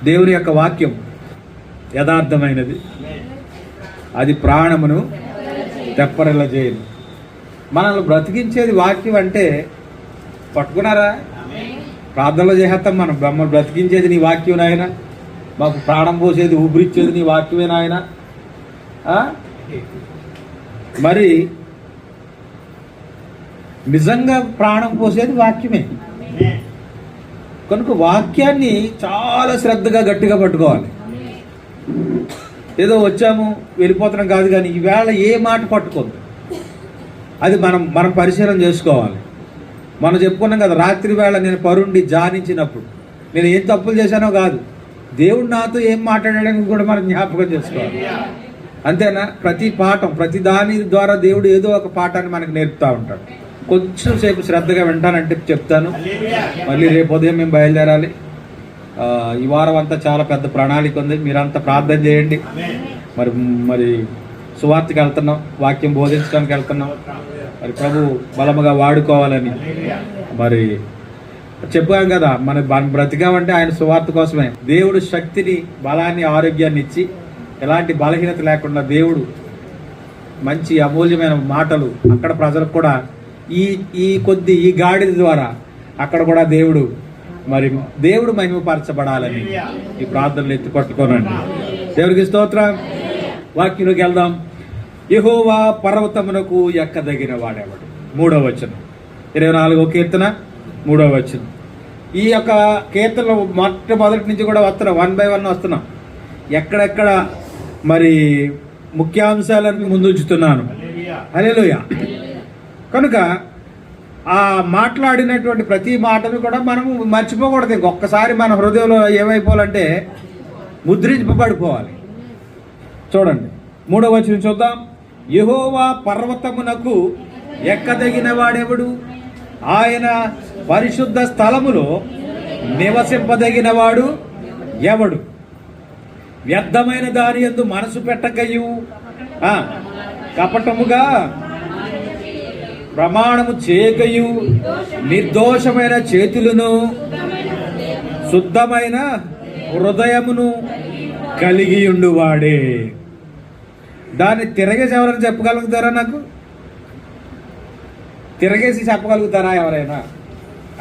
దేవుని యొక్క వాక్యం యథార్థమైనది, అది ప్రాణమును తెప్పరిల్ల చేయను. మనల్ని బ్రతికించేది వాక్యం అంటే పట్టుకున్నారా? ప్రార్థనలో చేస్తాం మనం, మమ్మల్ని బ్రతికించేది నీ వాక్యం నాయన, మాకు ప్రాణం పోసేది ఊపిరిచ్చేది నీ వాక్యమే నాయన. మరి నిజంగా ప్రాణం పోసేది వాక్యమే కనుక వాక్యాన్ని చాలా శ్రద్ధగా గట్టిగా పట్టుకోవాలి. ఏదో వచ్చాము వెళ్ళిపోతున్నాం కాదు, కానీ ఈవేళ ఏ మాట పట్టుకోద్దు, అది మనం పరిశీలన చేసుకోవాలి. మనం చెప్పుకున్నాం కదా, రాత్రి వేళ నేను పరుండి ధ్యానించినప్పుడు నేను ఏం తప్పులు చేశానో కాదు, దేవుడు నాతో ఏం మాట్లాడాడని కూడా మనం జ్ఞాపకం చేసుకోవాలి. అంతేనా? ప్రతి పాఠం, ప్రతి దాని ద్వారా దేవుడు ఏదో ఒక పాఠాన్ని మనకు నేర్పుతూ ఉంటాడు. కొంచెం సేపు శ్రద్ధగా వింటానంటే చెప్తాను. మళ్ళీ రేపు ఉదయం మేము బయలుదేరాలి. ఈ వారం అంతా చాలా పెద్ద ప్రణాళిక ఉంది, మీరంతా ప్రార్థన చేయండి. మరి సువార్తకి వెళ్తున్నాం, వాక్యం బోధించడానికి వెళ్తున్నాం. మరి ప్రభు బలముగా వాడుకోవాలని మరి చెప్పాం కదా, మనం బ్రతికామంటే ఆయన సువార్త కోసమే. దేవుడు శక్తిని, బలాన్ని, ఆరోగ్యాన్ని ఇచ్చి ఎలాంటి బలహీనత లేకుండా దేవుడు మంచి అమూల్యమైన మాటలు అక్కడ ప్రజలకు కూడా ఈ గాడిద ద్వారా అక్కడ కూడా దేవుడు మహిమపరచబడాలని ఈ ప్రార్థనలు ఎత్తి పట్టుకోనండి. దేవుడికి స్తోత్రం. వాక్యంలోకి వెళ్దాం. యెహోవా పర్వతమునకు ఎక్కదగిన వాడేవాడు. 3వ వచనం, 24వ కీర్తన 3వ వచనం. ఈ యొక్క కీర్తనలో మొట్టమొదటి నుంచి కూడా వస్తున్నాం, 1 by 1 వస్తున్నాం. ఎక్కడెక్కడ మరి ముఖ్యాంశాలను ముందుంచుతున్నాను. హల్లెలూయా. కనుక ఆ మాట్లాడినటువంటి ప్రతి మాటను కూడా మనము మర్చిపోకూడదు. ఇంకొకసారి మన హృదయంలో ఏమైపోవాలంటే ముద్రింపబడిపోవాలి. చూడండి 3వ వచనం చూద్దాం. యెహోవా పర్వతమునకు ఎక్కదగిన వాడెవడు? ఆయన పరిశుద్ధ స్థలములో నివసింపదగిన వాడు ఎవడు? వ్యర్థమైన దాని యందు మనసు పెట్టకయు, కపటముగా ప్రమాణము చేయకయు, నిర్దోషమైన చేతులను శుద్ధమైన హృదయమును కలిగి ఉండువాడే. దాన్ని తిరగేసి ఎవరైనా చెప్పగలుగుతారా? నాకు తిరగేసి చెప్పగలుగుతారా ఎవరైనా?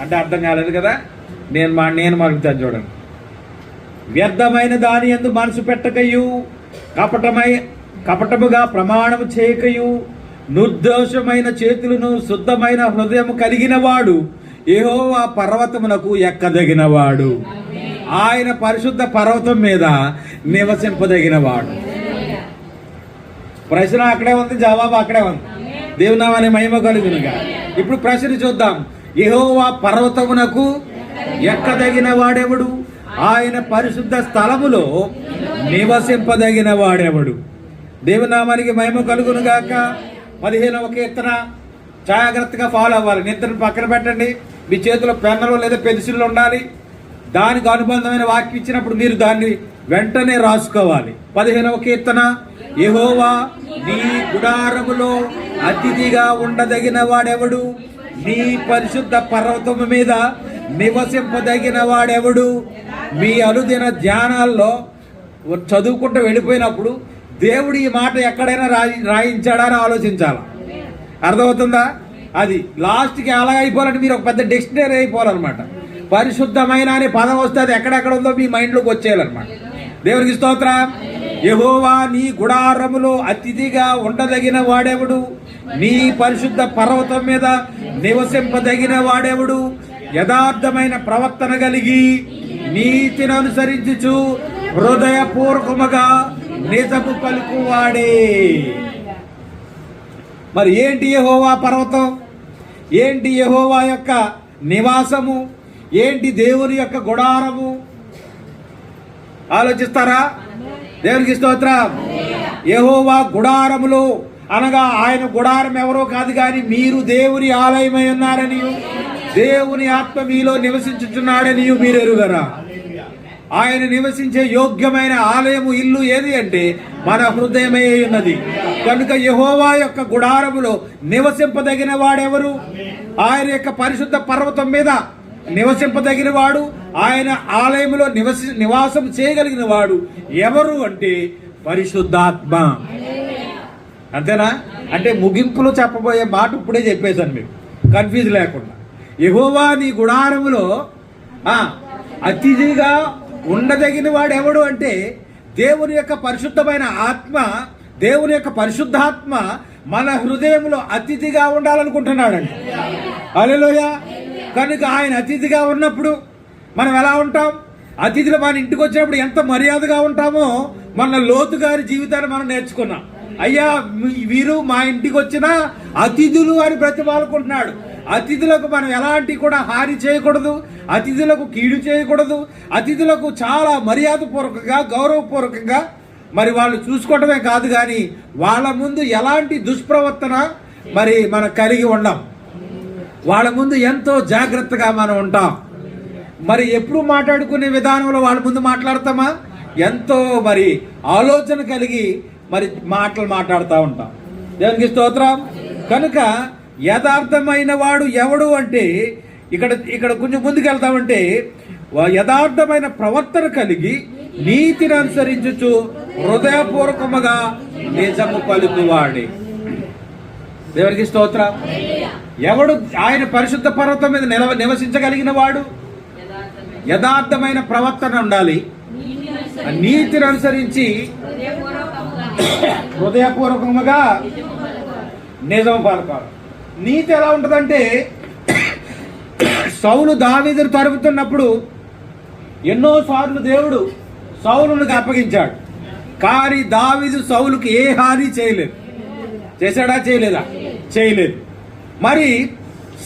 అంటే అర్థం కాలేదు కదా. నేను మరుగుతాను. చూడండి. వ్యర్థమైన దాని యందు మనసు పెట్టకయు, కపటముగా ప్రమాణము చేయకయు, నిర్దోషమైన చేతులను శుద్ధమైన హృదయము కలిగిన వాడు యెహోవా పర్వతమునకు ఎక్కదగిన వాడు. ఆయన పరిశుద్ధ పర్వతం మీద నివసింపదగిన వాడు. ప్రశ్న అక్కడే ఉంది, జవాబు అక్కడే ఉంది. దేవుని నామమున మహిమ కలుగునుగా. ఇప్పుడు ప్రశ్న చూద్దాం. యెహోవా పర్వతమునకు ఎక్కదగిన వాడెవడు? ఆయన పరిశుద్ధ స్థలములో నివసింపదగిన వాడెవడు? దేవుని నామానికి మహిమ కలుగునుగాక. 15వ కీర్తన జాగ్రత్తగా ఫాలో అవ్వాలి. నిద్రను పక్కన పెట్టండి. మీ చేతిలో పెన్నులు లేదా పెన్సిళ్ళు ఉండాలి. దానికి అనుబంధమైన వాక్యం ఇచ్చినప్పుడు మీరు దాన్ని వెంటనే రాసుకోవాలి. 15వ కీర్తన. యెహోవా నీ గుడారములో అతిథిగా ఉండదగిన వాడెవడు? నీ పరిశుద్ధ పర్వతము మీద నివసింపదగిన వాడెవడు? మీ అనుదిన ధ్యానాల్లో చదువుకుంటూ వెళ్ళిపోయినప్పుడు దేవుడు ఈ మాట ఎక్కడైనా రాయించాడా అని ఆలోచించాలి. అర్థమవుతుందా? అది లాస్ట్కి అలా అయిపోవాలంటే మీరు ఒక పెద్ద డిక్షనరీ అయిపోవాలన్నమాట. పరిశుద్ధమైన అనే పదం వస్తే అది ఎక్కడెక్కడ ఉందో మీ మైండ్లోకి వచ్చేయాలన్నమాట. దేవునికి స్తోత్రం. యెహోవా నీ గుడారములో అతిథిగా ఉండదగిన వాడెవడు? నీ పరిశుద్ధ పర్వతం మీద నివసింపదగిన వాడెవడు? యథార్థమైన ప్రవర్తన కలిగి నీతిని అనుసరించుచు హృదయపూర్వకముగా నిజము పలుకువాడే. మరి ఏంటి యెహోవా పర్వతం? ఏంటి యెహోవా యొక్క నివాసము? ఏంటి దేవుని యొక్క గుడారము? ఆలోచిస్తారా? దేవునికి స్తోత్రం. యెహోవా గుడారములో అనగా ఆయన గుడారం ఎవరో కాదు, కానీ మీరు దేవుని ఆలయమై ఉన్నారని, దేవుని ఆత్మ మీలో నివసించుచున్నాడని మీరు ఎరుగరా? ఆయన నివసించే యోగ్యమైన ఆలయము, ఇల్లు ఏది అంటే మన హృదయమే ఉన్నది. కనుక యెహోవా యొక్క గుడారములో నివసింపదగిన వాడెవరు? ఆయన యొక్క పరిశుద్ధ పర్వతం మీద నివసింపదగిన వాడు, ఆయన ఆలయంలో నివాసం చేయగలిగిన వాడు ఎవరు అంటే పరిశుద్ధాత్మ. అంతేనా? అంటే ముగింపులో చెప్పబోయే మాట ఇప్పుడే చెప్పేశాను మీకు, కన్ఫ్యూజ్ లేకుండా. యెహోవా నీ గుడారములో అతిథిగా ఉండదగిన వాడు ఎవడు అంటే దేవుని యొక్క పరిశుద్ధమైన ఆత్మ, దేవుని యొక్క పరిశుద్ధాత్మ మన హృదయంలో అతిథిగా ఉండాలనుకుంటున్నాడండి. హల్లెలూయా. కనుక ఆయన అతిథిగా ఉన్నప్పుడు మనం ఎలా ఉంటాం? అతిథులు మన ఇంటికి వచ్చినప్పుడు ఎంత మర్యాదగా ఉంటామో మన లోతు గారి జీవితాన్ని మనం నేర్చుకున్నాం. అయ్యా వీరు మా ఇంటికి వచ్చిన అతిథులు అని బ్రతిమాలుకుంటున్నాడు. అతిథులకు మనం ఎలాంటి కూడా హాని చేయకూడదు, అతిథులకు కీడు చేయకూడదు. అతిథులకు చాలా మర్యాదపూర్వకంగా, గౌరవపూర్వకంగా మరి వాళ్ళు చూసుకోవటమే కాదు, కానీ వాళ్ళ ముందు ఎలాంటి దుష్ప్రవర్తన మరి మనం కలిగి ఉండం. వాళ్ళ ముందు ఎంతో జాగ్రత్తగా మనం ఉంటాం. మరి ఎప్పుడు మాట్లాడుకునే విధానంలో వాళ్ళ ముందు మాట్లాడతామా? ఎంతో మరి ఆలోచన కలిగి మరి మాటలు మాట్లాడుతూ ఉంటాం. దేవునికి స్తోత్రం. కనుక యథార్థమైన వాడు ఎవడు అంటే ఇక్కడ కొంచెం ముందుకెళ్తామంటే యథార్థమైన ప్రవర్తన కలిగి నీతిని అనుసరించుచు హృదయపూర్వకముగా నిజము పలుకువాడే. దేవునికి స్తోత్రం. ఎవడు ఆయన పరిశుద్ధ పర్వతం మీద నివసించగలిగిన వాడు? యథార్థమైన ప్రవర్తన ఉండాలి, నీతిని అనుసరించి హృదయపూర్వకముగా నిజము పలకాలి. నీతి ఎలా ఉంటుందంటే సౌలు దావీదును తరుముతున్నప్పుడు ఎన్నోసార్లు దేవుడు సౌలునికి అప్పగించాడు, కానీ దావీదు సౌలుకి ఏ హాని చేయలేదు. చేశాడా? చేయలేదా? చేయలేదు. మరి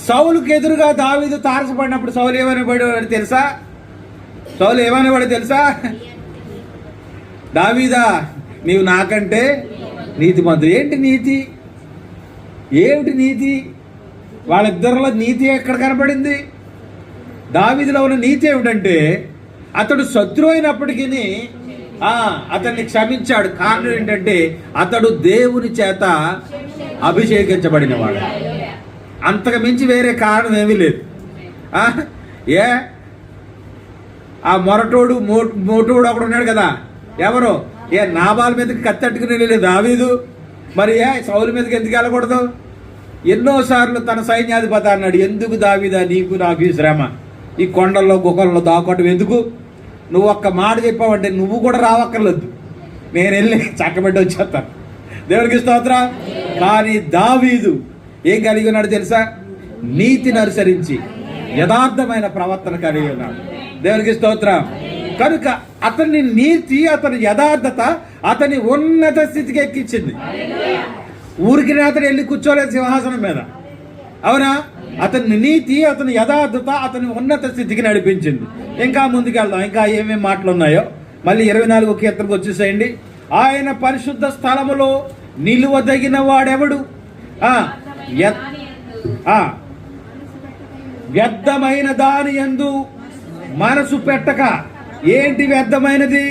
సౌలుకి ఎదురుగా దావీదు తారసపడినప్పుడు సౌలు ఏమనేవాడు తెలుసా? సౌలు ఏమనేవాడు తెలుసా? దావీదా, నీవు నాకంటే నీతిమంతుడు. ఏంటి నీతి? ఏమిటి నీతి? వాళ్ళిద్దరిలో నీతి ఎక్కడ కనపడింది? దావీదులో ఉన్న నీతి ఏమిటంటే అతడు శత్రువు అయినప్పటికీ అతన్ని క్షమించాడు. కారణం ఏంటంటే అతడు దేవుని చేత అభిషేకించబడినవాడు. అంతకు మించి వేరే కారణం ఏమీ లేదు. ఆ మొరటోడు మోటోడు ఒకడు ఉన్నాడు కదా, ఎవరో నాబాల్ మీదకి కత్తట్టుకుని వెళ్ళలేదు దావీదు. మరి సౌలు మీదకి ఎందుకు వెళ్ళకూడదు? ఎన్నోసార్లు తన సైన్యాధిపతి అన్నాడు, ఎందుకు దావీదా నీకు నాకు ఈ శ్రమ, ఈ కొండల్లో గుహల్లో దాకోవటం ఎందుకు? నువ్వు ఒక్క మాట చెప్పావంటే నువ్వు కూడా రావక్కర్లేదు, నేను వెళ్ళి చక్కబెట్టి వచ్చేస్తాను. దేవుడికి స్తోత్రం. కానీ దావీదు ఏం కలిగి ఉన్నాడు తెలుసా? నీతిని అనుసరించి యథార్థమైన ప్రవర్తన కలిగి ఉన్నాడు. దేవునికి స్తోత్రం. కనుక అతని నీతి, అతని యథార్థత అతని ఉన్నత స్థితికి ఎక్కించింది. ఊరికి అతను వెళ్ళి కూర్చోలేదు సింహాసనం మీద, అవునా? అతని నీతి, అతని యథార్థత అతని ఉన్నత స్థితికి నడిపించింది. ఇంకా ముందుకెళ్దాం, ఇంకా ఏమేమి మాటలు ఉన్నాయో మళ్ళీ 24వ కీర్తనకు వచ్చేసేయండి. ఆయన పరిశుద్ధ స్థలములో నిలువదగిన వాడెవడు? వ్యర్థమైన దాని యందు మనసు పెట్టక. ఏంటి వ్యర్థమైనది?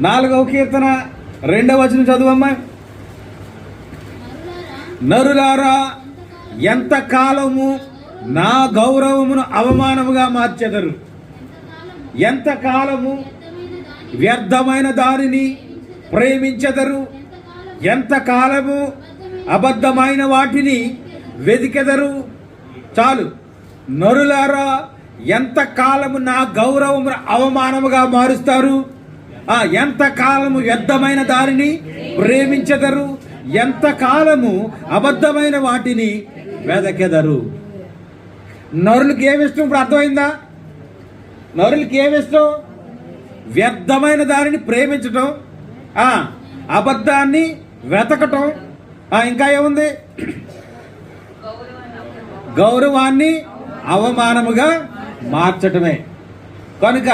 4వ కీర్తన 2వ వచనం చదువమ్మా. నరులారా, ఎంత కాలము నా గౌరవమును అవమానముగా మార్చెదరు? ఎంత కాలము వ్యర్థమైన దానిని ప్రేమించెదరు? ఎంత కాలము అబద్ధమైన వాటిని వెదికెదరు? చాలు. నరులారా, ఎంత కాలము నా గౌరవమును అవమానముగా మారుస్తారు? ఎంత కాలము వ్యర్థమైన దానిని ప్రేమించెదరు? ఎంత కాలము అబద్ధమైన వాటిని వెదకెదరు? నరులకి ఏమిష్టం? ఇప్పుడు అర్థమైందా? నరులకి ఏమిష్టం? వ్యర్థమైన దానిని ప్రేమించటం, అబద్ధాన్ని వెతకటం, ఇంకా ఏముంది? గౌరవాన్ని అవమానముగా మార్చటమే. కనుక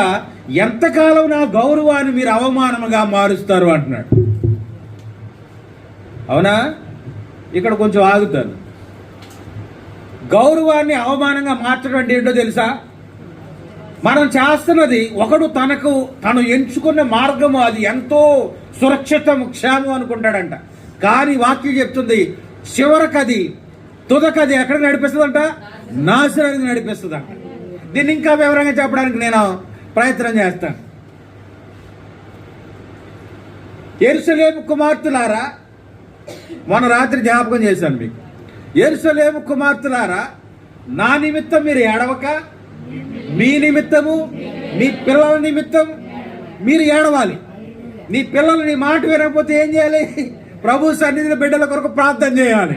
ఎంతకాలం నా గౌరవాన్ని మీరు అవమానముగా మారుస్తారు అంటున్నాడు. అవునా? ఇక్కడ కొంచెం ఆగుతాను. గౌరవాన్ని అవమానంగా మార్చడం అంటే ఏంటో తెలుసా? మనం చేస్తున్నది ఒకడు తను ఎంచుకున్న మార్గము అది ఎంతో సురక్షితం, క్షేమం అనుకుంటాడంట. కానీ వాక్యం చెప్తుంది చివరికి అది తుదకు అది ఎక్కడికి నడిపిస్తుందంట? నాశనానికి నడిపిస్తుందంట. దీన్ని ఇంకా వివరంగా చెప్పడానికి నేను ప్రయత్నం చేస్తాను. యెరూషలేము కుమార్తెలారా, మొన్న రాత్రి జ్ఞాపకం చేశాను మీకు. యెరూషలేము కుమార్తెలారా, నా నిమిత్తం మీరు ఏడవక, మీ నిమిత్తము మీ పిల్లల నిమిత్తం మీరు ఏడవాలి. నీ పిల్లలు నీ మాట వినకపోతే ఏం చేయాలి? ప్రభు సన్నిధిలో బిడ్డల కొరకు ప్రార్థన చేయాలి.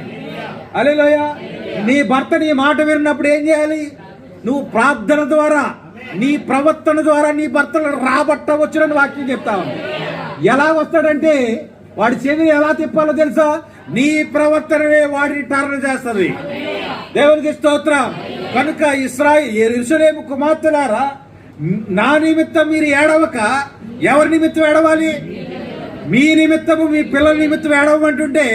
హల్లెలూయా. నీ భర్త నీ మాట విన్నప్పుడు ఏం చేయాలి? నువ్వు ప్రార్థన ద్వారా, నీ ప్రవర్తన ద్వారా నీ భర్తను రాబట్టవచ్చునని వాక్యం చెప్తావు. ఎలా వస్తాడంటే వాడి చెవిని ఎలా తిప్పాలో తెలుసా? నీ ప్రవర్తనమే వాడిని టర్న్ చేస్తుంది. దేవునికి స్తోత్రం. కనుక యెరూషలేము కుమార్తెలారా, నా నిమిత్తం మీరు ఏడవక, ఎవరి నిమిత్తం ఏడవాలి? మీ నిమిత్తము మీ పిల్లల నిమిత్తం ఏడవమంటుంటే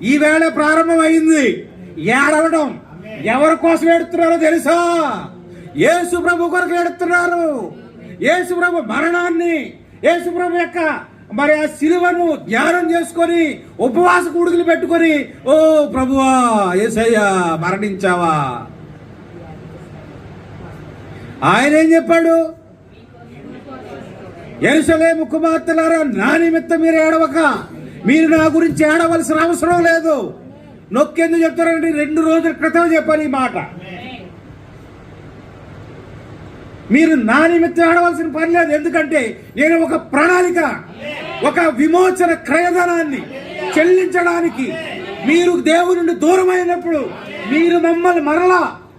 ఈ వేళ ప్రారంభమైంది ఏడవడం. ఎవరి కోసం ఏడుతున్నారో తెలుసా? యేసు ప్రభు కొరకు ఏడుతున్నారు. యేసు ప్రభు మరణాన్ని, యేసు ప్రభు యొక్క మరి ఆ శిలువను ధ్యానం చేసుకొని ఉపవాస కూడుకులు పెట్టుకొని, ఓ ప్రభువా యేసయ్యా మరణించావా. ఆయన ఏం చెప్పాడు? యెరూషలేము కుమార్తెలారా, నా నిమిత్తం మీరు ఏడవక, మీరు నా గురించి ఏడవలసిన అవసరం లేదు. నొక్కేందుకు చెప్తారంటే 2 రోజుల క్రితం చెప్పాను ఈ మాట. మీరు నా నిమిత్తం ఏడవలసిన పని లేదు. ఎందుకంటే నేను ఒక ప్రణాళిక, ఒక విమోచన క్రయధనాన్ని చెల్లించడానికి, మీరు దేవుని నుండి దూరమైనప్పుడు మీరు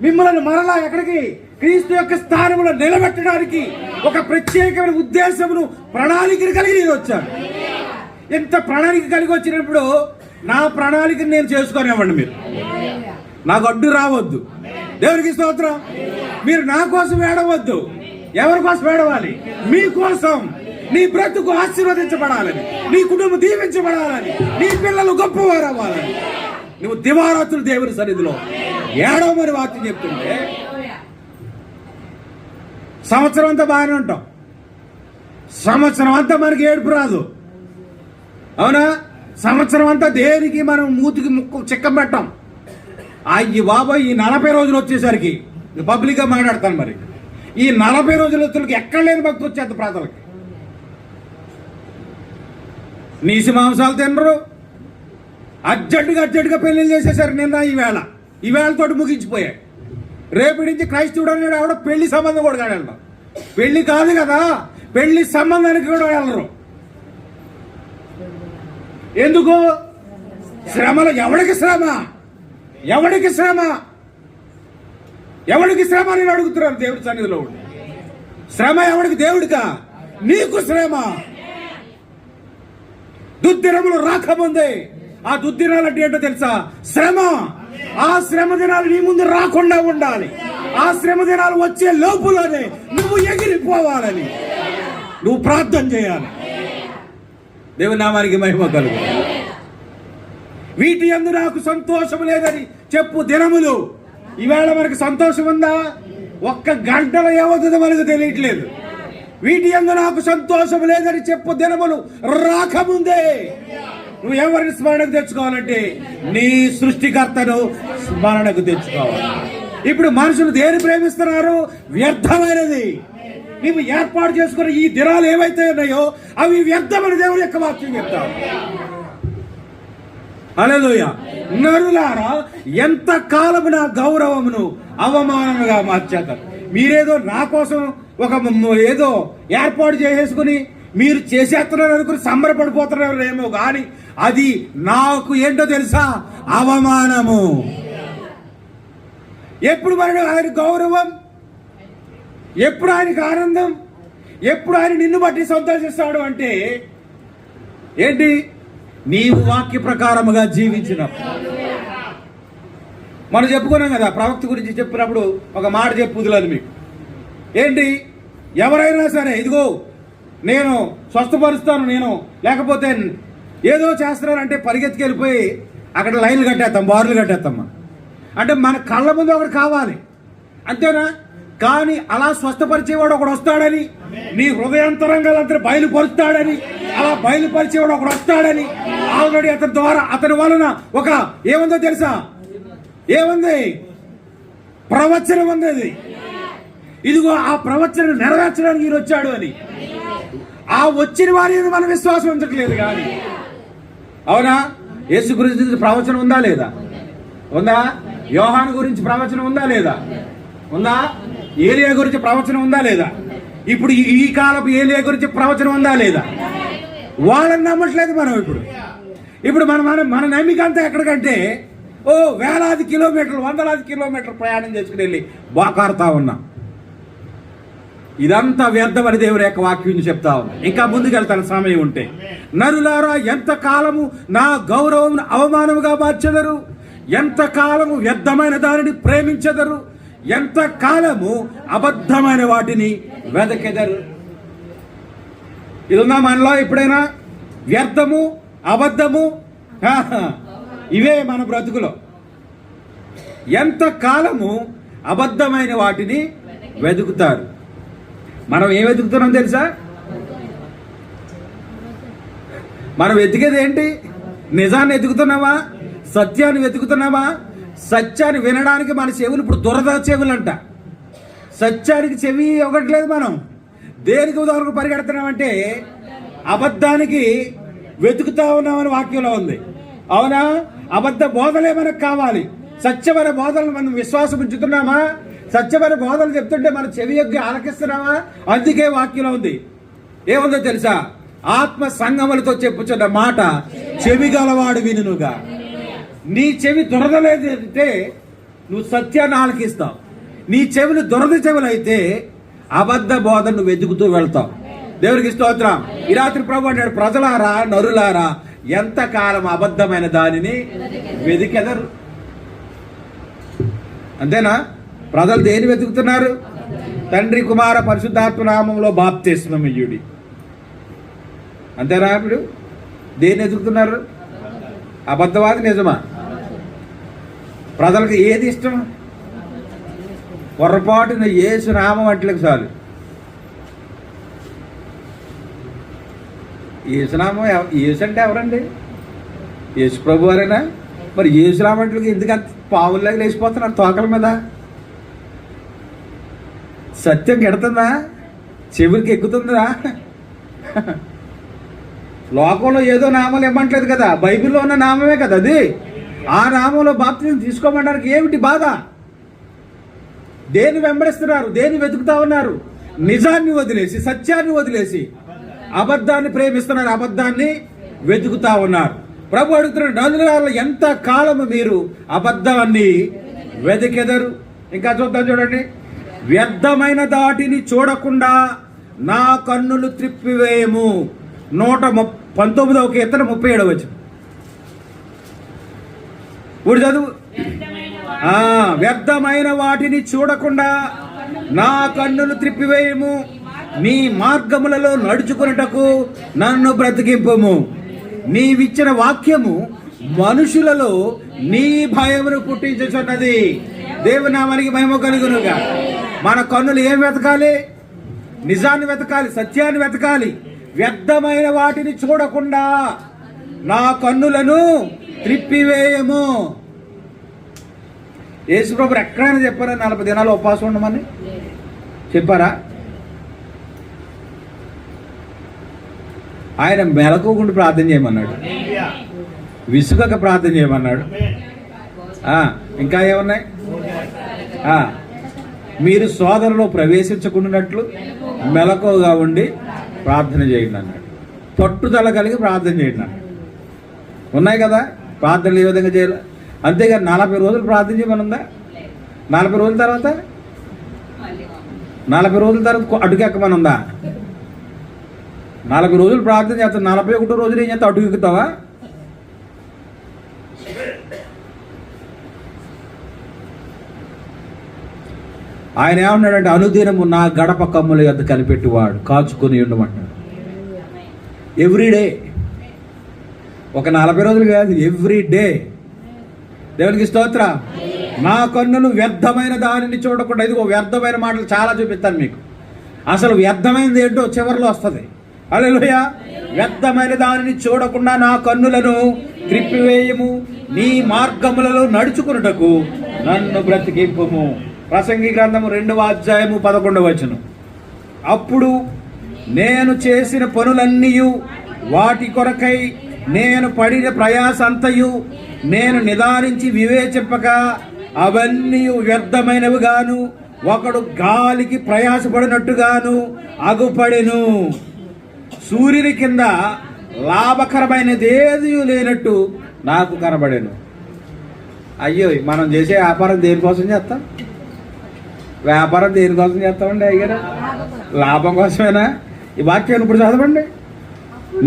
మిమ్మల్ని మరలా ఎక్కడికి? క్రీస్తు యొక్క స్థానంలో నిలబెట్టడానికి ఒక ప్రత్యేకమైన ఉద్దేశమును, ప్రణాళికను కలిగి నేను వచ్చాను. ఎంత ప్రణాళిక కలిగి వచ్చినప్పుడు నా ప్రణాళికను నేను చేసుకునేవ్వండి. మీరు నాకు అడ్డు రావద్దు. దేవునికి స్తోత్రం. మీరు నా కోసం ఏడవద్దు. ఎవరి కోసం ఏడవాలి? మీకోసం. నీ బ్రతుకు ఆశీర్వదించబడాలని, నీ కుటుంబం దీవించబడాలని, నీ పిల్లలు గొప్పవారు అవ్వాలని నువ్వు దివారాత్రులు దేవుని సన్నిధిలో ఏడవమని వాక్యం చెప్తుంటే, సంవత్సరం అంతా బాగానే ఉంటాం. సంవత్సరం అంతా మనకి ఏడుపు రాదు, అవునా? సంవత్సరం అంతా దేనికి మనం మూతికి ముక్కు చిక్కం పెట్టాం. అయ్యి బాబాయ్, ఈ 40 రోజులు వచ్చేసరికి పబ్లిక్ గా మాట్లాడతాను. మరి ఈ 40 రోజుల వ్యక్తులకి ఎక్కడ లేని భక్తి వచ్చేది ప్రాంతాలకి. నీసి మాంసాలు తినరు. అర్జెంటుగా పెళ్లిళ్ళు చేసేసారు. నిన్న ఈవేళతోటి ముగించిపోయాయి. రేపటి నుంచి క్రైస్తవుడు అనేది ఆవిడ పెళ్లి సంబంధం కూడా వెళ్ళడం. పెళ్లి కాదు కదా, పెళ్లి సంబంధానికి కూడా వెళ్ళరు. ఎందుకు? శ్రమలు. ఎవడికి శ్రమ? ఎవడికి శ్రమ? ఎవడికి శ్రమ అని అడుగుతున్నారు దేవుడి సన్నిధిలో. శ్రమ ఎవడికి? దేవుడికా? నీకు శ్రమ. దుర్దినములు రాకముందే, ఆ దుర్దినాలు అంటే ఏంటో తెలుసా? శ్రమ. ఆ శ్రమ దినాలు నీ ముందు రాకుండా ఉండాలి. ఆ శ్రమ దినాలు వచ్చే లోపులోనే నువ్వు ఎగిరిపోవాలని నువ్వు ప్రార్థన చేయాలి. దేవుని నామానికి మహిమ కలుగు. వీటి యందు నాకు సంతోషం లేదని చెప్పు దినములు. ఈవేళ మనకు సంతోషం ఉందా? 1 గంటల వ్యవధి మనకు తెలియట్లేదు. వీటి యందు నాకు సంతోషం లేదని చెప్పు దినములు రాకముందే నువ్వు ఎవరిని స్మరణకు తెచ్చుకోవాలంటే నీ సృష్టికర్తను స్మరణకు తెచ్చుకోవాలి. ఇప్పుడు మనుషులు దేని ప్రేమిస్తున్నారు? వ్యర్థమైనది. నీవు ఏర్పాటు చేసుకున్న ఈ దినాలు ఏవైతే ఉన్నాయో అవి వ్యర్థమైన దేవుని యొక్క వాక్యం చెప్తావు. హల్లెలూయా. నరులారా, ఎంత కాలము నా గౌరవమును అవమానముగా మార్చేస్తారు. మీరేదో నా కోసం ఒక ఏదో ఏర్పాటు చేసేసుకుని మీరు చేసేస్తున్నారు అనుకుని సంబరపడిపోతున్నారేమో కానీ అది నాకు ఏంటో తెలుసా? అవమానము. ఎప్పుడు మరి ఆయన గౌరవం, ఎప్పుడు ఆయనకు ఆనందం, ఎప్పుడు ఆయన నిన్ను బట్టి సంతోషిస్తాడు అంటే ఏంటి? నీవు వాక్య ప్రకారముగా జీవించినప్పుడు. మనం చెప్పుకున్నాం కదా, ప్రవక్త గురించి చెప్పినప్పుడు ఒక మాట చెప్పుదులేదు మీకు. ఏంటి? ఎవరైనా సరే ఇదిగో నేను స్వస్థపరుస్తాను, నేను లేకపోతే ఏదో చేస్తున్నానంటే పరిగెత్తుకెళ్ళిపోయి అక్కడ లైన్లు కట్టేస్తాం, బారులు కట్టేస్తాం. అంటే మన కళ్ళ ముందు ఒకటి కావాలి, అంతేనా? కానీ అలా స్వస్థపరిచేవాడు ఒకడు వస్తాడని, నీ హృదయాంతరంగాలంతా బయలుపరుస్తాడని, అలా బయలుపరిచేవాడు ఒకడు వస్తాడని ఆల్రెడీ అతని ద్వారా, అతని వలన ఒక ఏముందో తెలుసా? ఏముంది? ప్రవచనం ఉంది. అది ఇదిగో ఆ ప్రవచనం నెరవేర్చడానికి ఈయన వచ్చాడు అని. ఆ వచ్చిన వారి మీద మనం విశ్వాసం ఉంచట్లేదు కానీ. అవునా? యేసు గురించి ప్రవచనం ఉందా లేదా? ఉందా? యోహాను గురించి ప్రవచనం ఉందా లేదా? ఉందా? ఏలియా గురించి ప్రవచనం ఉందా లేదా? ఇప్పుడు ఈ కాలపు ఏలియా గురించి ప్రవచనం ఉందా లేదా? వాళ్ళని నమ్మట్లేదు మనం. ఇప్పుడు మన నమ్మిక అంతా ఎక్కడికంటే వేలాది కిలోమీటర్లు, వందలాది కిలోమీటర్లు ప్రయాణం చేసుకుని వెళ్ళి బాకారుతా ఉన్నాం. ఇదంతా వ్యర్థమని దేవుని యొక్క వాక్యం చెప్తా ఉంది. ఇంకా ముందుకెళ్తాను సమయం ఉంటే. నరులారా, ఎంత కాలము నా గౌరవం అవమానముగా మార్చెదరు? ఎంత కాలము వ్యర్థమైన దానిని ప్రేమించెదరు? ఎంత కాలము అబద్ధమైన వాటిని వెదకెదరు? ఇది ఉందా మనలో ఎప్పుడైనా? వ్యర్థము, అబద్ధము, ఇవే మన బ్రతుకులో. ఎంత కాలము అబద్ధమైన వాటిని వెతుకుతారు. మనం ఏం వెతుకుతున్నాం తెలుసా? మనం వెతికేది ఏంటి? నిజాన్ని వెతుకుతున్నావా? సత్యాన్ని వెతుకుతున్నావా? సత్యాన్ని వినడానికి మన చెవులు ఇప్పుడు దురద చెవులంట. సత్యానికి చెవి ఇవ్వట్లేదు మనం. దేనికి ఉదాహరణ పరిగెడుతున్నామంటే అబద్ధానికి వెతుకుతా ఉన్నామని వాక్యంలో ఉంది. అవునా? అబద్ధ బోధలే మనకు కావాలి. సత్యమైన బోధనలు మనం విశ్వాసం ఉంచుతున్నామా? సత్యమైన బోధనలు చెప్తుంటే మన చెవి యొగ్గి ఆలకిస్తున్నామా? అందుకే వాక్యంలో ఉంది. ఏముందో తెలుసా? ఆత్మ సంగములతో చెప్పుచున్న మాట చెవి గలవాడు వినుగా. నీ చెవి దురదలేదంటే నువ్వు సత్యాన్ని ఆలకిస్తావు. నీ చెవులు దురద చెవులైతే అబద్ధ బోధను వెతుకుతూ వెళ్తావు. దేవునికి స్తోత్రం. ఈ రాత్రి ప్రభు అంటాడు, ప్రజలారా, నరులారా, ఎంతకాలం అబద్ధమైన దానిని వెతికెదరు? అంతేనా? ప్రజలు దేని వెతుకుతున్నారు? తండ్రి, కుమార, పరిశుద్ధాత్మ నామంలో బాప్తిస్మం ఇయ్యుడి. అంతేనా? ఇప్పుడు దేన్ని వెతుకుతున్నారు? అబద్ధవాది నిజమా? ప్రజలకు ఏది ఇష్టం? పొరపాటున యేసు నామం అంటలకు చాలు. యేసునామం, యేసు అంటే ఎవరండి? యేసు ప్రభు వారేనా? మరి యేసునామంట్లకి ఎందుకంత పావుల్లాగా లేచిపోతున్నారు తోకల మీద? సత్యం కెడుతుందా? చెవులకి ఎక్కుతుందా? లోకంలో ఏదో నామాలు ఇవ్వట్లేదు కదా, బైబిల్లో ఉన్న నామమే కదా అది. ఆ నామంలో బాప్తిజం తీసుకోమనడానికి ఏమిటి బాధ? దేన్ని వెంబడిస్తున్నారు? దేన్ని వెతుకుతా ఉన్నారు? నిజాన్ని వదిలేసి, సత్యాన్ని వదిలేసి అబద్ధాన్ని ప్రేమిస్తున్నారు, అబద్ధాన్ని వెతుకుతా ఉన్నారు. ప్రభు అడుగుతున్నాడు, నలుగురు ఎంత కాలము మీరు అబద్ధాన్ని వెతికెదరు? ఇంకా చూద్దాం, చూడండి. వ్యర్థమైన దాటిని చూడకుండా నా కన్నులు త్రిప్పివేయము. 119వ కీర్తన 37వ వచనం. ఇప్పుడు చదువు. వ్యర్థమైన వాటిని చూడకుండా నా కన్నులు త్రిప్పివేయము. నీ మార్గములలో నడుచుకున్నటకు నన్ను బ్రతికింపుము. నీవిచ్చిన వాక్యము మనుషులలో నీ భయమును పుట్టించుచున్నది. దేవునామానికి మహిమ కలుగునుగా. మన కన్నులు ఏం వెతకాలి? నిజాన్ని వెతకాలి, సత్యాన్ని వెతకాలి. వ్యర్థమైన వాటిని చూడకుండా నా కన్నులను త్రిప్పివేయము. యేసుప్రభు ఎక్కడైనా చెప్పారా 40 దినాలు ఉపవాసం ఉండమని చెప్పారా? ఆయన మెలకువకుండా ప్రార్థన చేయమన్నాడు, విసుగక ప్రార్థన చేయమన్నాడు. ఇంకా ఏమన్నాయి? మీరు శోధనలో ప్రవేశించకుండానట్లు మెలకువగా ఉండి ప్రార్థన చేయండి అన్నాడు. పట్టుదల కలిగి ప్రార్థన చేయండి అన్నాడు. ఉన్నాయి కదా ప్రార్థనలు ఏ విధంగా చేయాలి? అంతేగాని 40 రోజులు ప్రార్థన చేయమనుందా? 40 రోజుల తర్వాత 40 రోజుల తర్వాత అడుగెక్కమనుందా? 40 రోజులు ప్రార్థన చేస్తాను, 41వ రోజులు ఏం చేస్తా? అడుగు ఎక్కుతావా? ఆయన ఏమన్నాడంటే, అనుదినము నా గడప కమ్ముల యొద్ద కనిపెట్టివాడు కాచుకొని ఉండమంటాడు. ఎవ్రీడే, ఒక 40 రోజులు కాదు, ఎవ్రీడే. దేవునికి స్తోత్రం. నా కన్నులు వ్యర్థమైన దానిని చూడకుండా. ఇదిగో వ్యర్థమైన మాటలు చాలా చూపిస్తాను మీకు. అసలు వ్యర్థమైనది ఏంటో చివరిలో వస్తుంది. హల్లెలూయా. వ్యర్థమైన దానిని చూడకుండా నా కన్నులను త్రిప్పివేయము, నీ మార్గములలో నడుచుకున్నటకు నన్ను బ్రతికింపుము. ప్రసంగి గ్రంథము 2వ అధ్యాయము 11వ వచనం. అప్పుడు నేను చేసిన పనులన్నీ వాటి కొరకై నేను పడిన ప్రయాసంతయు నేను నిదానించి వివేచింపక అవన్నీ వ్యర్థమైనవిగాను ఒకడు గాలికి ప్రయాసపడినట్టుగాను అగుపడెను. సూర్యుని కింద లాభకరమైనదేది లేనట్టు నాకు కనబడెను. అయ్యో, మనం చేసే వ్యాపారం దేనికోసం చేస్తాం? వ్యాపారం దేనికోసం చేస్తామండి అయ్యారు? లాభం కోసమేనా? ఈ వాక్యాన్ని ఇప్పుడు చదవండి.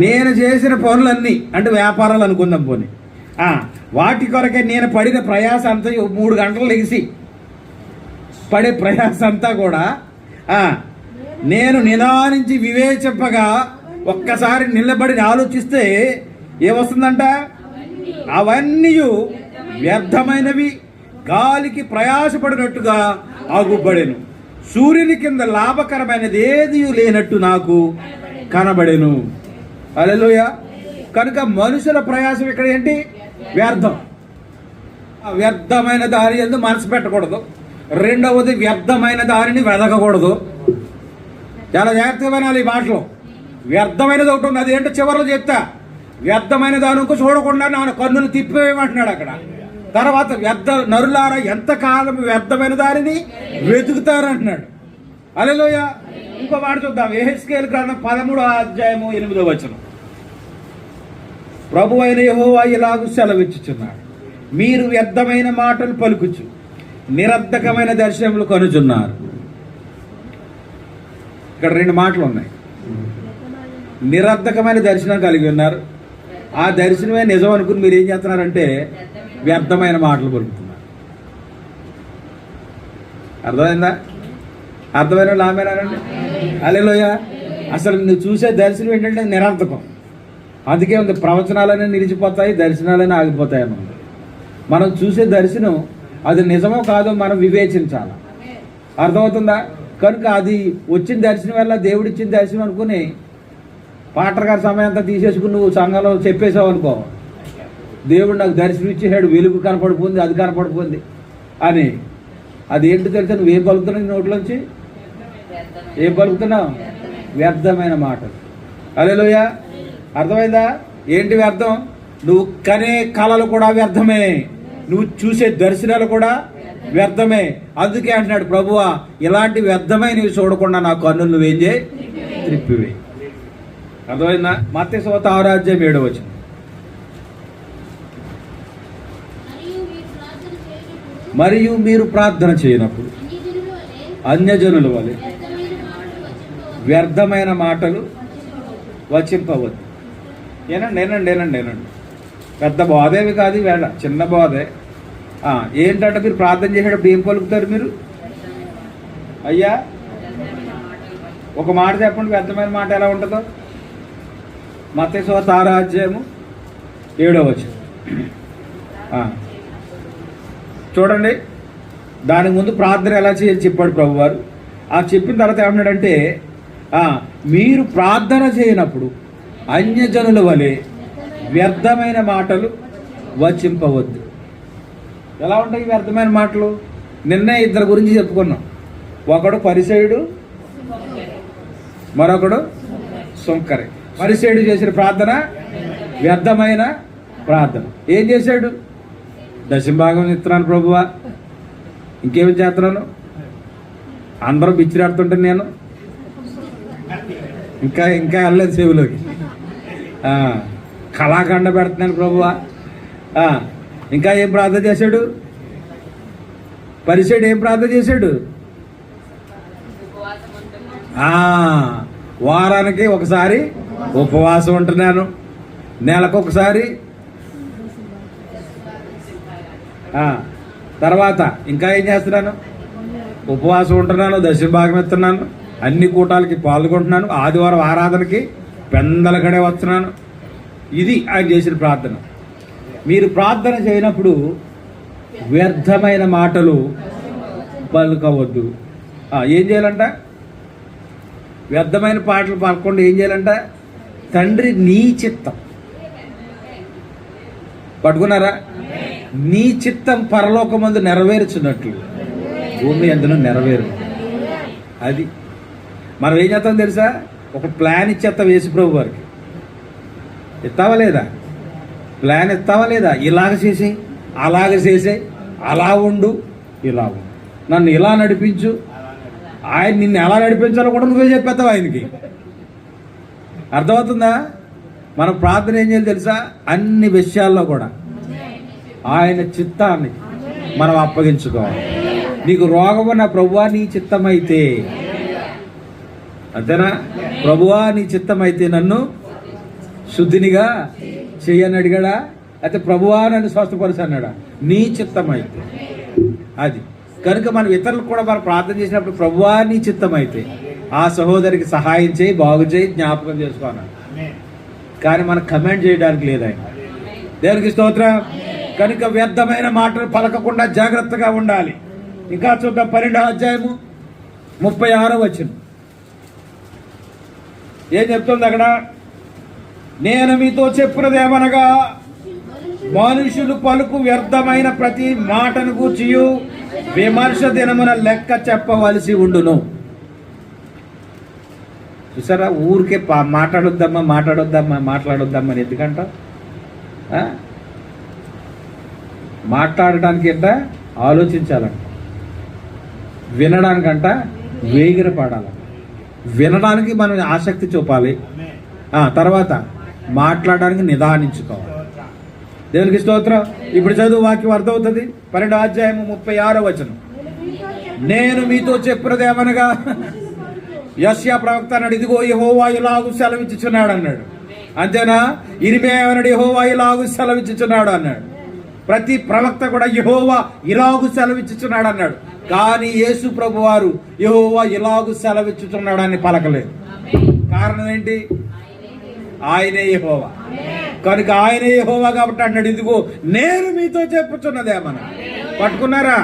నేను చేసిన పనులన్నీ అంటే వ్యాపారాలు అనుకుందాం పోనీ, వాటి కొరకే నేను పడిన ప్రయాస అంతా 3 గంటలు లెగిసి పడే ప్రయాస అంతా కూడా నేను నిదానించి వివేచింపగా ఒక్కసారి నిలబడి ఆలోచిస్తే ఏమొస్తుందంట? అవన్నీ వ్యర్థమైనవి, గాలికి ప్రయాసపడినట్టుగా ఆగుపడెను. సూర్యుని కింద లాభకరమైనది ఏది లేనట్టు నాకు కనబడెను. హల్లెలూయా. కనుక మనుషుల ప్రయాసం ఇక్కడ ఏంటి? వ్యర్థం. వ్యర్థమైన దారి యందు మనసు పెట్టకూడదు. రెండవది, వ్యర్థమైన దారిని వెదకకూడదు. చాలా జాగ్రత్తగా వినాలి ఈ మాటలో. వ్యర్థమైనది ఒకటి ఉంది, అది ఏంటో చివరిలో చెప్తా. వ్యర్థమైన దాని చూడకుండా నా కన్నులు తిప్పేయమంటున్నాడు అక్కడ. తర్వాత నరులారా ఎంతకాలం వ్యర్థమైన దారిని వెతుకుతారంటున్నాడు. హల్లెలూయా. ఇంకో మాట చూద్దాం. యెహెజ్కేలు గ్రంథం 13వ అధ్యాయము 8వ వచనం. ప్రభువైన యెహోవా ఇలాగు సెలవిచ్చుచున్నాడు, మీరు వ్యర్థమైన మాటలు పలుకుచు నిరర్ధకమైన దర్శనములు కనుచున్నారు. ఇక్కడ 2 మాటలు ఉన్నాయి. నిరర్ధకమైన దర్శనం కలిగి ఉన్నారు. ఆ దర్శనమే నిజం అనుకుని మీరు ఏం చేస్తున్నారంటే వ్యర్థమైన మాటలు పలుకుతున్నారు. అర్థమైందా? అర్థమైన లామేనారండి? హల్లెలూయా. అసలు నువ్వు చూసే దర్శనం ఏంటంటే నిరర్థకం. అందుకే ఉంది, ప్రవచనాలనే నిలిచిపోతాయి, దర్శనాలనే ఆగిపోతాయి అన్నమాట. మనం చూసే దర్శనం అది నిజమో కాదో మనం వివేచించాలి. అర్థమవుతుందా? కనుక అది వచ్చిన దర్శనం వల్ల దేవుడిచ్చిన దర్శనం అనుకుని పాటర్ గారి సమయం అంతా తీసేసుకుని నువ్వు సంఘంలో చెప్పేసావు అనుకో, దేవుడు నాకు దర్శనం ఇచ్చేసాడు, వెలుగు కనపడిపోయింది, అది కనపడిపోయింది అని. అది ఏంటి తెలిసా? నువ్వేం పలుకుతున్నావు నోట్లోంచి? ఏం పలుకుతున్నావు? వ్యర్థమైన మాటలు. హల్లెలూయా. అర్థమైందా? ఏంటి వ్యర్థం? నువ్వు కనే కళలు కూడా వ్యర్థమే, నువ్వు చూసే దర్శనాలు కూడా వ్యర్థమే. అందుకే అంటున్నాడు ప్రభువా, ఇలాంటి వ్యర్థమైనవి చూడకుండా నా కన్నులు నువ్వేం చేయి? త్రిప్పివే. అర్థమైందా? మత్తయి సువార్త 6వ అధ్యాయం 7వ వచనం. మరియు మీరు ప్రార్థన చేయనప్పుడు అన్యజనుల వలె వ్యర్థమైన మాటలు వచింపవద్దు. ఏనండి. పెద్ద బోధేవి కాదు వేళ, చిన్న బోధే. ఏంటంటే మీరు ప్రార్థన చేసేటప్పుడు ఏం పలుకుతారు మీరు? అయ్యా ఒక మాట చెప్పండి, వ్యర్థమైన మాట ఎలా ఉంటుందో. మత్తయి సువార్త 6వ అధ్యాయము 7వ వచనం చూడండి. దానికి ముందు ప్రార్థన ఎలా చేయాలి చెప్పాడు ప్రభువారు. చెప్పిన తర్వాత ఏమన్నాడంటే, మీరు ప్రార్థన చేయనప్పుడు అన్యజనుల వలె వ్యర్థమైన మాటలు వచింపవద్దు. ఎలా ఉంటాయి వ్యర్థమైన మాటలు? నిన్నే 2 గురించి చెప్పుకున్నాం. ఒకడు పరిసయుడు, మరొకడు సుంకరి. పరిసయుడు చేసిన ప్రార్థన వ్యర్థమైన ప్రార్థన. ఏం చేశాడు? దశంభాగం ఇస్తున్నాను ప్రభువా, ఇంకేమి చేస్తున్నాను? అందరూ బిచ్చిరాడుతుంటే నేను ఇంకా వెళ్ళలేదు చెవిలోకి. కళాఖండ పెడుతున్నాను ప్రభువా. ఇంకా ఏం ప్రార్థన చేశాడు? పరిసయుడు ఏం ప్రార్థన చేశాడు? వారానికి ఒకసారి ఉపవాసం ఉంటున్నాను, నెలకొకసారి. తర్వాత ఇంకా ఏం చేస్తున్నాను? ఉపవాసం ఉంటున్నాను, దశభాగం ఇస్తున్నాను, అన్ని కూటాలకి పాల్గొంటున్నాను, ఆదివారం ఆరాధనకి పెందలకడే వస్తున్నాను. ఇది ఆయన చేసిన ప్రార్థన. మీరు ప్రార్థన చేయనప్పుడు వ్యర్థమైన మాటలు పలుకవద్దు. ఏం చేయాలంట? వ్యర్థమైన పాటలు పాడకుండా ఏం చేయాలంట? తండ్రి నీ చిత్తం పట్టుకున్నారా? నీ చిత్తం పరలోకమందు నెరవేర్చున్నట్లు భూమి అందులో నెరవేరు. అది మనం ఏం చేస్తాం తెలుసా? ఒక ప్లాన్ ఇచ్చేస్తాం యేసుప్రభు వారికి. ఇస్తావా లేదా? ప్లాన్ ఇస్తావా లేదా? ఇలాగ చేసే, అలాగ చేసే, అలా ఉండు, ఇలా ఉండు, నన్ను ఇలా నడిపించు. ఆయన నిన్ను ఎలా నడిపించాలో కూడా నువ్వే చెప్పేస్తావు ఆయనకి. అర్థమవుతుందా? మనం ప్రార్థన ఏం చేయాలి తెలుసా? అన్ని విషయాల్లో కూడా ఆయన చిత్తాన్ని మనం అప్పగించుకోవాలి. నీకు రోగము నా ప్రభువా నీ చిత్తమైతే, అంతేనా? ప్రభువా నీ చిత్తమైతే నన్ను శుద్ధినిగా చెయ్యని అడిగాడా? అయితే ప్రభువా నన్ను స్వస్థపరుచు అన్నాడా? నీ చిత్తమైతే. అది కనుక మనం ఇతరులకు కూడా మనం ప్రార్థన చేసినప్పుడు ప్రభువా నీ చిత్తమైతే ఆ సహోదరికి సహాయం చేయి, బాగు చేయి, జ్ఞాపకం చేసుకోవాలి. కానీ మనం కమెంట్ చేయడానికి లేదు ఆయన. దేవునికి స్తోత్రం. కనుక వ్యర్థమైన మాటలు పలకకుండా జాగ్రత్తగా ఉండాలి. ఇంకా చూద్దాం 12వ అధ్యాయము 36వ వచనం ఏం చెప్తుంది అక్కడ? నేను మీతో చెప్పున్నదేమనగా మనుషులు పలుకు వ్యర్థమైన ప్రతి మాటను గూర్చియు విమర్శ దినమున లెక్క చెప్పవలసి ఉండును. చూసారా? ఊరికే మాట్లాడొద్దామా అని ఎందుకంట? మాట్లాడటానికి అంట ఆలోచించాలంట, వినడానికంట వేగిర పడాలి. వినడానికి మనం ఆసక్తి చూపాలి, తర్వాత మాట్లాడడానికి నిదానించుకోవాలి. దేవునికి స్తోత్రం. ఇప్పుడు చదువు వాక్యం అర్థమవుతుంది. 12వ అధ్యాయము 36వ వచనం. నేను మీతో చెప్పున్నదేమనగా, యెషయా ప్రవక్త అన్నాడు, ఇదిగో యెహోవా ఇలాగు సెలవిచ్చుచున్నాడు అన్నాడు. అంతేనా? ఇర్మీయా అన్నాడు, యెహోవా ఇలాగు సెలవిచ్చుచున్నాడు అన్నాడు. ప్రతి ప్రవక్త కూడా యెహోవా ఇలాగు సెలవిచ్చుచున్నాడు అన్నాడు. కానీ యేసు ప్రభు వారు యెహోవా ఇలాగు సెలవిచ్చుచున్నాడు అని పలకలేదు. కారణం ఏంటి? ఆయనే యెహోవా. కనుక ఆయనే యెహోవా కాబట్టి అన్నాడు, ఇదిగో నేను మీతో చెప్పుచున్నదేమన్నా. పట్టుకున్నారా?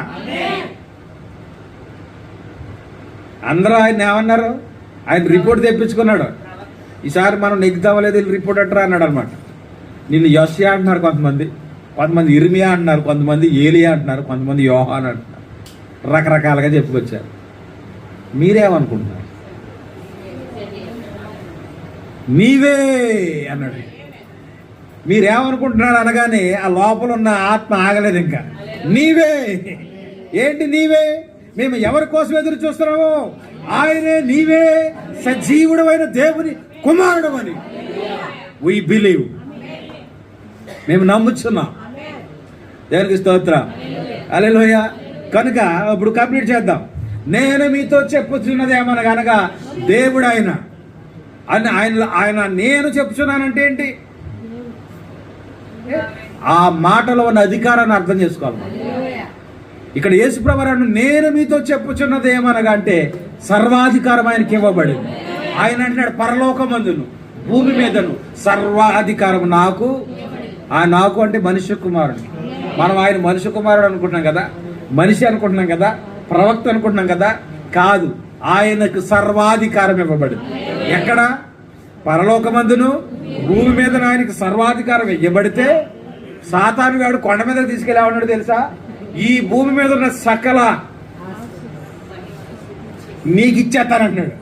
అందరూ ఆయన ఏమన్నారు? ఆయన రిపోర్ట్ తెప్పించుకున్నాడు. ఈసారి మనం నెగ్గుతామలేదు రిపోర్ట్ అంటారా అన్నాడు అనమాట. నిన్ను యెషయా అంటున్నారు కొంతమంది, కొంతమంది ఇర్మీయా అంటున్నారు, కొంతమంది ఏలియా అంటున్నారు, కొంతమంది యోహాను అంటున్నారు. రకరకాలుగా చెప్పుకొచ్చారు. మీరేమనుకుంటున్నారు? నీవే అన్నాడు. మీరేమనుకుంటున్నారు అనగానే ఆ లోపల ఉన్న ఆత్మ ఆగలేదు. ఇంకా నీవే ఏంటి? నీవే మేము ఎవరి కోసం ఎదురు చూస్తున్నామో ఆయనే నీవే సజీవుడమైన దేవుని కుమారుడు అని వి బిలీవ్. మేము నమ్ముచున్నాం. దేవునికి స్తోత్రం. హల్లెలూయా. కనుక ఇప్పుడు కంప్లీట్ చేద్దాం. నేను మీతో చెప్పుచున్నది ఏమనగా అనగా దేవుడు ఆయన అని ఆయన నేను చెప్పుచున్నానంటే ఏంటి? ఆ మాటలో ఉన్న అధికారాన్ని అర్థం చేసుకోవాలి. ఇక్కడ యేసుప్రభువు నేను మీతో చెప్పుచున్నది ఏమనగా అంటే సర్వాధికారం ఆయనకి ఇవ్వబడింది. ఆయన అంటున్నాడు, పరలోకమందును భూమి మీదను సర్వాధికారం నాకు. నాకు అంటే మనుష్య కుమారుడు. మనం ఆయన మనుష్య కుమారుడు అనుకుంటున్నాం కదా, మనిషి అనుకుంటున్నాం కదా, ప్రవక్త అనుకుంటున్నాం కదా. కాదు, ఆయనకు సర్వాధికారం ఇవ్వబడింది. ఎక్కడ? పరలోకమందును భూమి మీద ఆయనకు సర్వాధికారం ఇవ్వబడితే సాతాను గాడు కొండ మీద తీసుకెళ్ళా ఉన్నాడు తెలుసా? ఈ భూమి మీద ఉన్న సకల నీకు ఇచ్చేస్తానంటున్నాడు.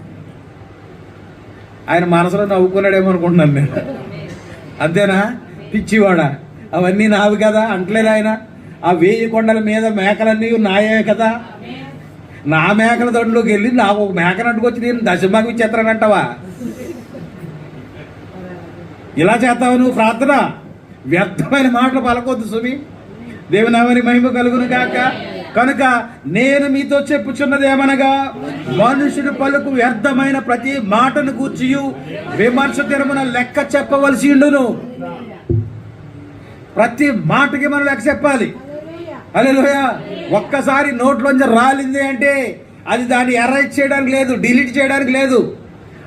ఆయన మనసులో నవ్వుకున్నాడేమో అనుకుంటున్నాను నేను. అంతేనా? పిచ్చివాడా, అవన్నీ నావి కదా అంటలేదు ఆయన. ఆ 1000 కొండల మీద మేకలన్నీ నాయే కదా. నా మేకల దొడ్లోకి వెళ్ళి నాకు ఒక మేకను అడ్డుకొచ్చి నేను దశభాగం ఇచ్చేస్తానంటావా? ఇలా చేస్తావు నువ్వు ప్రార్థన? వ్యర్థమైన మాటలు పలకొద్దు సుమి. దేవుని మహిమ కలుగును కాక. కనుక నేను మీతో చెప్పుచున్నది ఏమనగా మనుషుడు పలుకు వ్యర్థమైన ప్రతి మాటను గూర్చియు విమర్శ దినమున లెక్క చెప్పవలసి ఉండును. ప్రతి మాటకి మనం లెక్క చెప్పాలి. హల్లెలూయా. ఒక్కసారి నోట్లోంచి రాలింది అంటే అది దాన్ని ఎరైజ్ చేయడానికి లేదు, డిలీట్ చేయడానికి లేదు.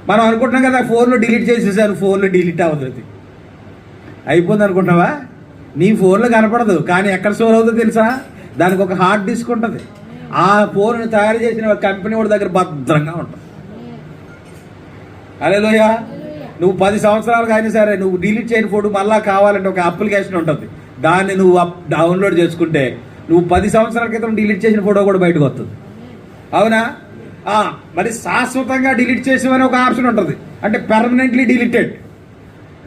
మనం అనుకుంటున్నాం కదా, ఫోన్లో డిలీట్ చేసేసాను, ఫోన్లో డిలీట్ అవుతుంది, అయిపోయింది అనుకుంటున్నావా? నీ ఫోన్లో కనపడదు, కానీ ఎక్కడ స్టోర్ అవుతుందో తెలుసా? దానికి ఒక హార్డ్ డిస్క్ ఉంటుంది. ఆ ఫోన్ను తయారు చేసిన కంపెనీ వాడి దగ్గర భద్రంగా ఉంటుంది. హల్లెలూయా. నువ్వు 10 సంవత్సరాలు కానీ సరే నువ్వు డిలీట్ చేయని ఫోటో మళ్ళా కావాలంటే ఒక అప్లికేషన్ ఉంటుంది, దాన్ని నువ్వు డౌన్లోడ్ చేసుకుంటే నువ్వు 10 సంవత్సరాల క్రితం డిలీట్ చేసిన ఫోటో కూడా బయటకు వస్తుంది. అవునా? మరి శాశ్వతంగా డిలీట్ చేసేవని ఒక ఆప్షన్ ఉంటుంది, అంటే పెర్మనెంట్లీ డిలీటెడ్.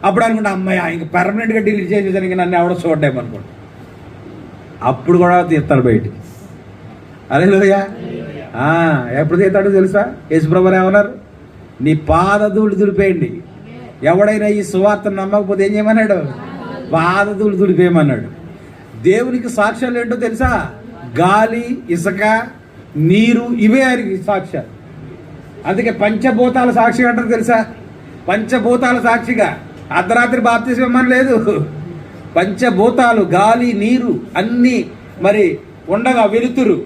అప్పుడు అనుకుంటా అమ్మాయి ఇంక పెర్మనెంట్గా డిలీట్ చేసేసరికి నన్ను ఎవడో చూడలేమనుకోండి, అప్పుడు కూడా తీస్తాడు బయటికి. హల్లెలూయా. ఎప్పుడు తీస్తాడో తెలుసా? యేసుప్రభువు ఏమన్నారు? నీ పాదధూళి దులిపేయండి. ఎవడైనా ఈ సువార్తను నమ్మకపోతే ఏం చేయమన్నాడు? పాదధూళి దులిపేయమన్నాడు. దేవునికి సాక్ష్యాలు ఏంటో తెలుసా? గాలి, ఇసుక, నీరు, ఇవే ఆయనకి సాక్ష్యాలు. అందుకే పంచభూతాల సాక్షిగా అంటారు తెలుసా? పంచభూతాల సాక్షిగా అర్ధరాత్రి బాప్తిసం ఇవ్వమని లేదు. పంచభూతాలు, గాలి, నీరు అన్నీ మరి ఉండగా, వెలుతురు,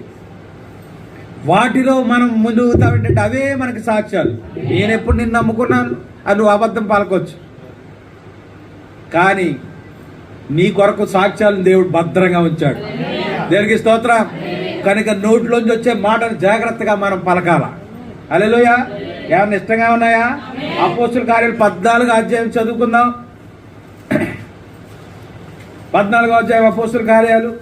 వాటిలో మనం ముందుగుతామంటే అవే మనకి సాక్ష్యాలు. నేను ఎప్పుడు నిన్ను నమ్ముకున్నాను అని నువ్వు అబద్ధం పలకొచ్చు, కానీ నీ కొరకు సాక్ష్యాలను దేవుడు భద్రంగా ఉంచాడు. దేవునికి స్తోత్రం. కనుక నోట్లోంచి వచ్చే మాటను జాగ్రత్తగా మనం పలకాల. హల్లెలూయా. ఏమన్నా ఇష్టంగా ఉన్నాయా? అపోస్తుల కార్యాలు 14వ అధ్యాయం చదువుకుందాం. 14వ అధ్యాయం అపోస్తుల కార్యాలు.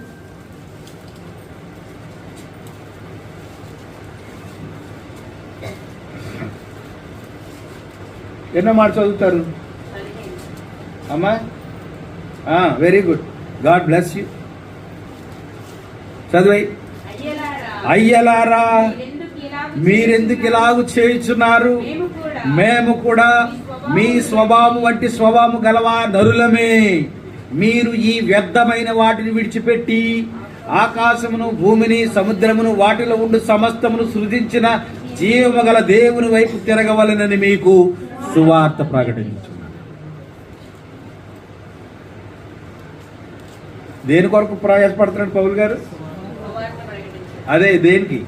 ఎన్నో మాట చదువుతారు అమ్మా? Very good, God bless you. చదువై. అయ్యలారా, మీరెందుకు ఇలాగు చేయుచున్నారు? మేము కూడా మీ స్వభావం వంటి స్వభావం గలవా నరులమే. మీరు ఈ వ్యర్థమైన వాటిని విడిచిపెట్టి ఆకాశమును, భూమిని, సముద్రమును, వాటిలో ఉండు సమస్తమును సృజించిన జీవము గల దేవుని వైపు తిరగవలనని మీకు సువార్త ప్రకటించున్నాను. దేని కొరకు ప్రయాసపడుతున్నాడు పౌలు గారు? అదే దేనికి?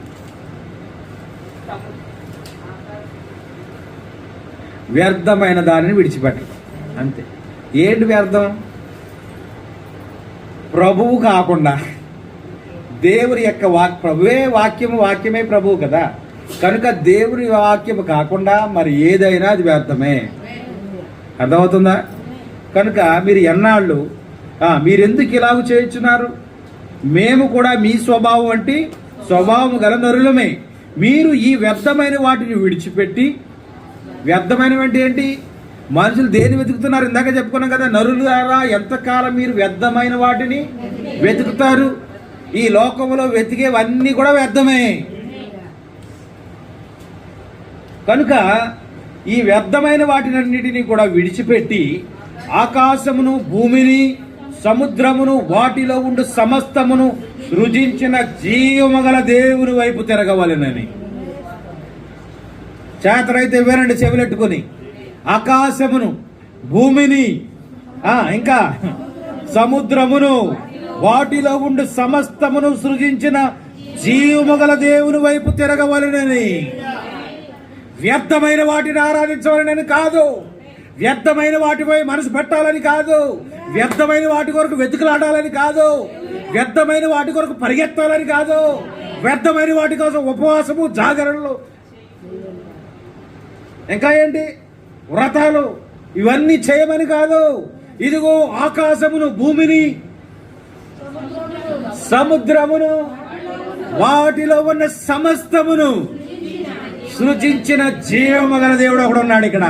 వ్యర్థమైన దానిని విడిచిపెట్టడం. అంతే. ఏంటి వ్యర్థం? ప్రభువు కాకుండా దేవుని యొక్క ప్రభువే వాక్యము, వాక్యమే ప్రభువు కదా. కనుక దేవుని వాక్యము కాకుండా మరి ఏదైనా అది వ్యర్థమే. అర్థమవుతుందా? కనుక మీరు ఎన్నాళ్ళు మీరెందుకు ఇలాగ చేయుచున్నారు? మేము కూడా మీ స్వభావం వంటి స్వభావం గల నరులమే. మీరు ఈ వ్యర్థమైన వాటిని విడిచిపెట్టి, వ్యర్థమైనవంటి ఏంటి? మనుషులు దేని వెతుకుతున్నారు? ఇందాక చెప్పుకున్నాం కదా, నరులు ద్వారా ఎంతకాలం మీరు వ్యర్థమైన వాటిని వెతుకుతారు? ఈ లోకంలో వెతికేవన్నీ కూడా వ్యర్థమే. కనుక ఈ వ్యర్థమైన వాటినన్నిటినీ కూడా విడిచిపెట్టి ఆకాశమును, భూమిని, సముద్రమును, వాటిలో ఉండు సమస్తమును సృజించిన జీవమగల దేవుని వైపు తిరగవలెనని. చేతనైతే వినండి చెవులెట్టుకొని. ఆకాశమును, భూమిని, ఇంకా సముద్రమును, వాటిలో ఉండు సమస్తమును సృజించిన జీవమగల దేవుని వైపు తిరగవలెనని. వ్యర్థమైన వాటిని ఆరాధించవాలని కాదు, వ్యర్థమైన వాటిపై మనసు పెట్టాలని కాదు, వ్యర్థమైన వాటి కొరకు వెతుకులాడాలని కాదు, వ్యర్థమైన వాటి కొరకు పరిగెత్తాలని కాదు, వ్యర్థమైన వాటి కోసం ఉపవాసము, జాగరణలు, ఇంకా ఏంటి వ్రతాలు, ఇవన్నీ చేయమని కాదు. ఇదిగో ఆకాశమును, భూమిని, సముద్రమును, వాటిలో ఉన్న సమస్తమును సృజించిన జీవమగల దేవుడు ఒకడు ఉన్నాడు ఇక్కడ.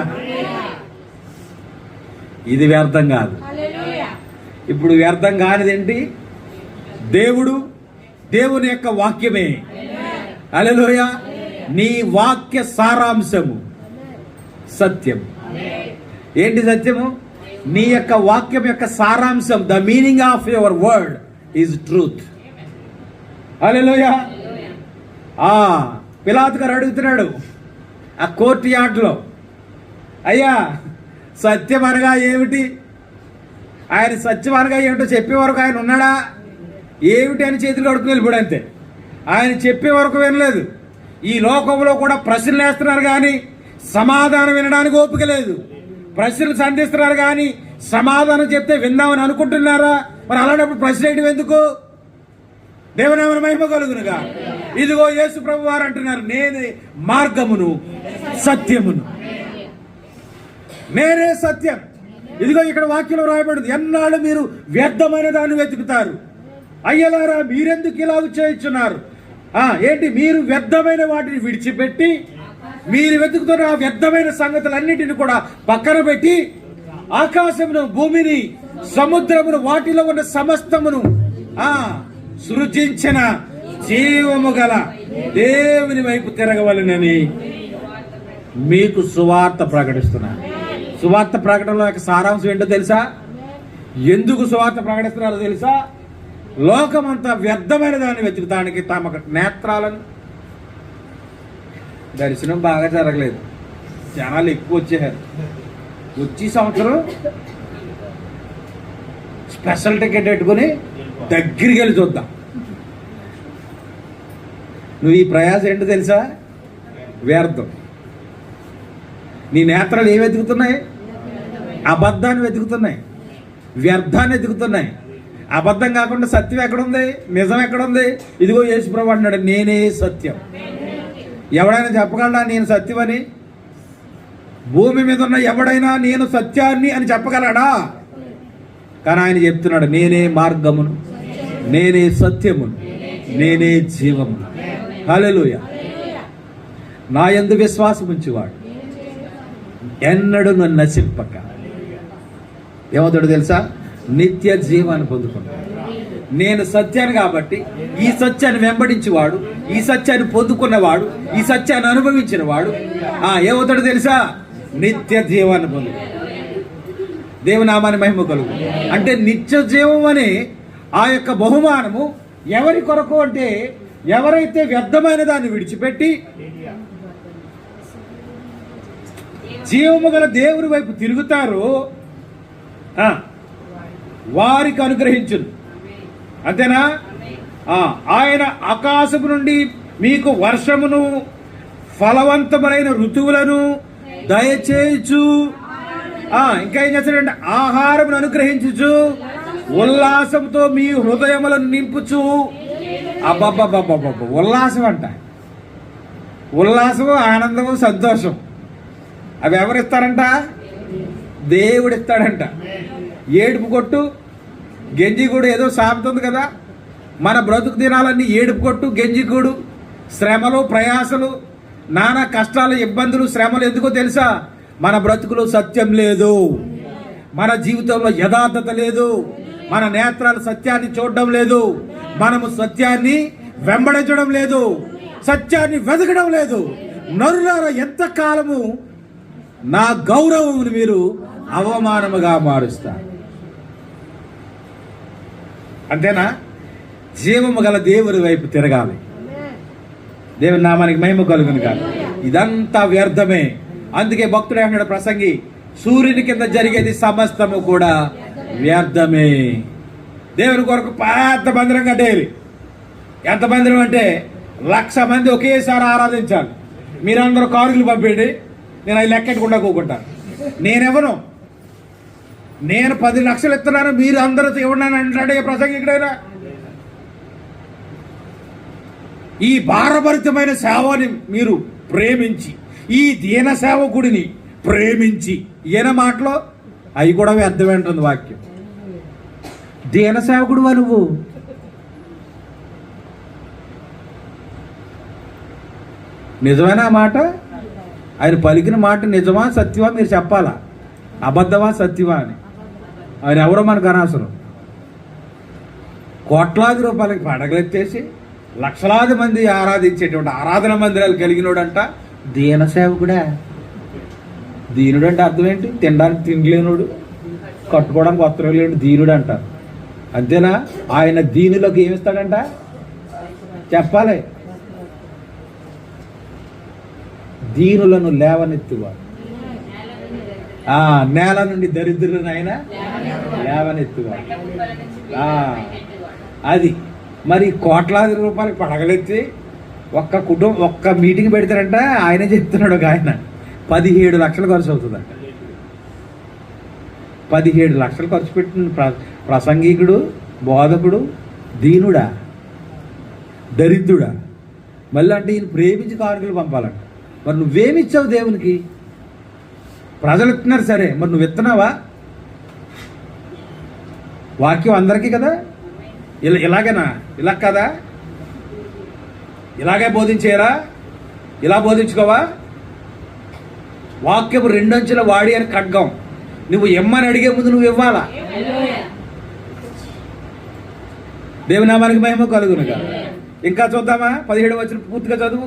ఇది వ్యర్థం కాదు. ఇప్పుడు వ్యర్థం కానిదేంటి? దేవుని యొక్క వాక్యమే. హల్లెలూయా. నీ వాక్య సారాంశము సత్యం. ఏంటి సత్యము? నీ యొక్క వాక్యం యొక్క సారాంశం, the meaning of your word is truth. Hallelujah. పిలాతు గారు అడుగుతున్నాడు ఆ కోర్టు యార్డ్లో, అయ్యా సత్యం అనగా ఏమిటి? ఆయన సత్యం అనగా ఏమిటో చెప్పే వరకు ఆయన ఉన్నాడా? ఏమిటి అని చేతులు కడుక్కుని వెళ్ళిపోయాడు అంతే. ఆయన చెప్పే వరకు వినలేదు. ఈ లోకంలో కూడా ప్రశ్నలు వేస్తున్నారు కానీ సమాధానం వినడానికి ఓపిక లేదు. ప్రశ్నలు సంధిస్తున్నారు కానీ సమాధానం చెప్తే విందామని అనుకుంటున్నారా? మరి అలాంటప్పుడు ప్రశ్న వేయడం ఎందుకు? దేవుని మహిమ కలుగునుగా. ఇదిగో యేసు ప్రభు వారు అంటున్నారు, నేనే మార్గమును, సత్యమును. నేనే సత్యం. ఇదిగో ఇక్కడ వాక్యంలో రాయబడింది, ఎన్నాళ్ళు మీరు వ్యర్థమైన దాన్ని వెతుకుతారు, అయ్యలారా మీరెందుకు ఇలా చేయించున్నారు? ఏంటి, మీరు వ్యర్థమైన వాటిని విడిచిపెట్టి మీరు వెతుకుతున్న ఆ వ్యర్థమైన సంగతులన్నిటిని కూడా పక్కన పెట్టి ఆకాశమును, భూమిని, సముద్రమును, వాటిలో ఉన్న సమస్తమును సృజించిన జీవము గల దేవుని వైపు తిరగవలెనని మీకు సువార్త ప్రకటిస్తున్నా. సువార్త ప్రకటనలో యొక్క సారాంశం ఏంటో తెలుసా? ఎందుకు సువార్త ప్రకటిస్తున్నారో తెలుసా? లోకమంతా వ్యర్థమైన దాన్ని వెతుకుతానికి తమ నేత్రాలను, దర్శనం బాగా జరగలేదు, జనాలు ఎక్కువ వచ్చేసారు. వచ్చి సంవత్సరం స్పెషల్ టికెట్ పెట్టుకుని దగ్గరికి వెళ్ళి చూద్దాం. నువ్వు ఈ ప్రయాసం ఏంటో తెలుసా? వ్యర్థం. నీ నేత్రాలు ఏమి వెతుకుతున్నాయి? అబద్ధాన్ని వెతుకుతున్నాయి, వ్యర్థాన్ని వెతుకుతున్నాయి. అబద్ధం కాకుండా సత్యం ఎక్కడుంది? నిజం ఎక్కడుంది? ఇదిగో యేసుప్రభువు అంటున్నాడు, నేనే సత్యం. ఎవడైనా చెప్పగలడా నేను సత్యమని? భూమి మీద ఉన్న ఎవడైనా నేను సత్యాన్ని అని చెప్పగలడా? కానీ ఆయన చెప్తున్నాడు, నేనే మార్గమును, నేనే సత్యమును, నేనే జీవమును. హల్లెలూయా. నా యందు విశ్వాసం ఉంచేవాడు ఎన్నడూ నన్ను నశింపక ఏమవుతాడు తెలుసా? నిత్య జీవాన్ని పొందుకున్నాడు. నేను సత్యాన్ని కాబట్టి ఈ సత్యాన్ని వెంబడించేవాడు, ఈ సత్యాన్ని పొందుకున్నవాడు, ఈ సత్యాన్ని అనుభవించిన వాడు ఏమవుతాడు తెలుసా? నిత్య జీవాన్ని పొందుతాడు. దేవునామాని మహిమ కలుగు. అంటే నిత్య జీవం అనే ఆ యొక్క బహుమానము ఎవరి కొరకు అంటే, ఎవరైతే వ్యర్థమైన దాన్ని విడిచిపెట్టి జీవము గల దేవుని వైపు తిరుగుతారో వారికి అనుగ్రహించును. అంతేనా? ఆయన ఆకాశము నుండి మీకు వర్షమును, ఫలవంతమైన ఋతువులను దయచేయచ్చు. ఇంకా ఏం చేస్తాడంటే, ఆహారమును అనుగ్రహించుచు, ఉల్లాసంతో మీ హృదయములను నింపుచు. అబ్బబ్బబ్బబ్బబ్బ, ఉల్లాసం అంట. ఉల్లాసము, ఆనందము, సంతోషం అవి ఎవరిస్తారంట? దేవుడు ఇస్తాడంట. ఏడుపు కొట్టు, గెంజిగూడు ఏదో సాగుతుంది కదా. మన బ్రతుకు దినాలన్నీ ఏడుపు కొట్టు, గెంజిగూడు, శ్రమలు, ప్రయాసలు, నానా కష్టాలు, ఇబ్బందులు, శ్రమలు. ఎందుకో తెలుసా? మన బ్రతుకులో సత్యం లేదు, మన జీవితంలో యథార్థత లేదు, మన నేత్రాలు సత్యాన్ని చూడడం లేదు, మనము సత్యాన్ని వెంబడించడం లేదు, సత్యాన్ని వెతకడం లేదు. నరులారా, ఎంత కాలము నా గౌరవమును మీరు అవమానముగా మారుస్తారు. అంతేనా? జీవము గల దేవుని వైపు తిరగాలి. దేవుని నామానికి మహిమ కలుగును కాదు. ఇదంతా వ్యర్థమే. అందుకే భక్తుడు ఏమన్నాడు ప్రసంగి, సూర్యుని కింద జరిగేది సమస్తము కూడా వ్యర్థమే. దేవుని కొరకు పెద్ద మందిరం కట్టేయాలి. ఎంత మందిరం అంటే 1,00,000 మంది ఒకేసారి ఆరాధించాలి. మీరందరూ కారులు పంపేయండి, నేను అవి లెక్కెట్టకుండా కూకుంటాను. నేనెవను? నేను 10 లక్షలు ఇస్తున్నాను, మీరు అందరూ ఇవ్వడానికి అంటాడే ప్రసంగికుడైనా. ఈ భారభరితమైన సేవని మీరు ప్రేమించి, ఈ దీన సేవకుడిని ప్రేమించి, ఈయన మాటలో అవి కూడా వ్యర్థమేంటుంది వాక్యం. దీన సేవకుడువా నువ్వు? నిజమేనా మాట? ఆయన పలికిన మాట నిజమా సత్యమా మీరు చెప్పాలా? అబద్ధమా సత్యమా అని. ఆయన ఎవరో మనకు అనవసరం. కోట్లాది రూపాయలకి పడగలెత్తేసి లక్షలాది మంది ఆరాధించేటువంటి ఆరాధన మందిరాలు కలిగినోడంట దీన సేవకుడా. దీనుడు అంటే అర్థం ఏంటి? తినడానికి తినలేనుడు, కట్టుకోవడానికి వస్త్రం లేని దీనుడు అంటారు. అంతేనా? ఆయన దీనిలోకి ఏమిస్తాడంట చెప్పాలి. దీనులను లేవనెత్తువాడు. నేల నుండి దరిద్రులను ఆయన లేవనెత్తువాడు. అది మరి కోట్లాది రూపాయలకి పడగలెత్తి ఒక్క మీటింగ్ పెడతారంట. ఆయనే చెప్తున్నాడు ఒక ఆయన 17 లక్షలు ఖర్చు అవుతుందంట. 17 లక్షలు ఖర్చు పెట్టిన ప్రసంగికుడు, బోధకుడు దీనుడా, దరిద్రుడా? మళ్ళీ అంటే ఈయన ప్రేమించి కానుకలు పంపాలంట. మరి నువ్వేమిచ్చావు దేవునికి? ప్రజలు ఇస్తున్నారు సరే, మరి నువ్వు ఇస్తున్నావా? వాక్యం అందరికీ కదా, ఇలాగేనా? ఇలా కదా, ఇలాగే బోధించేరా? ఇలా బోధించుకోవా? వాక్యము 2 అంచెల వాడి అని ఖడ్గం. నువ్వు ఇమ్మని అడిగే ముందు నువ్వు ఇవ్వాలా? దేవుని నామానికి మహిమ కలుగునుగా. ఇంకా చూద్దామా? 17వ వచనం పూర్తిగా చదువు.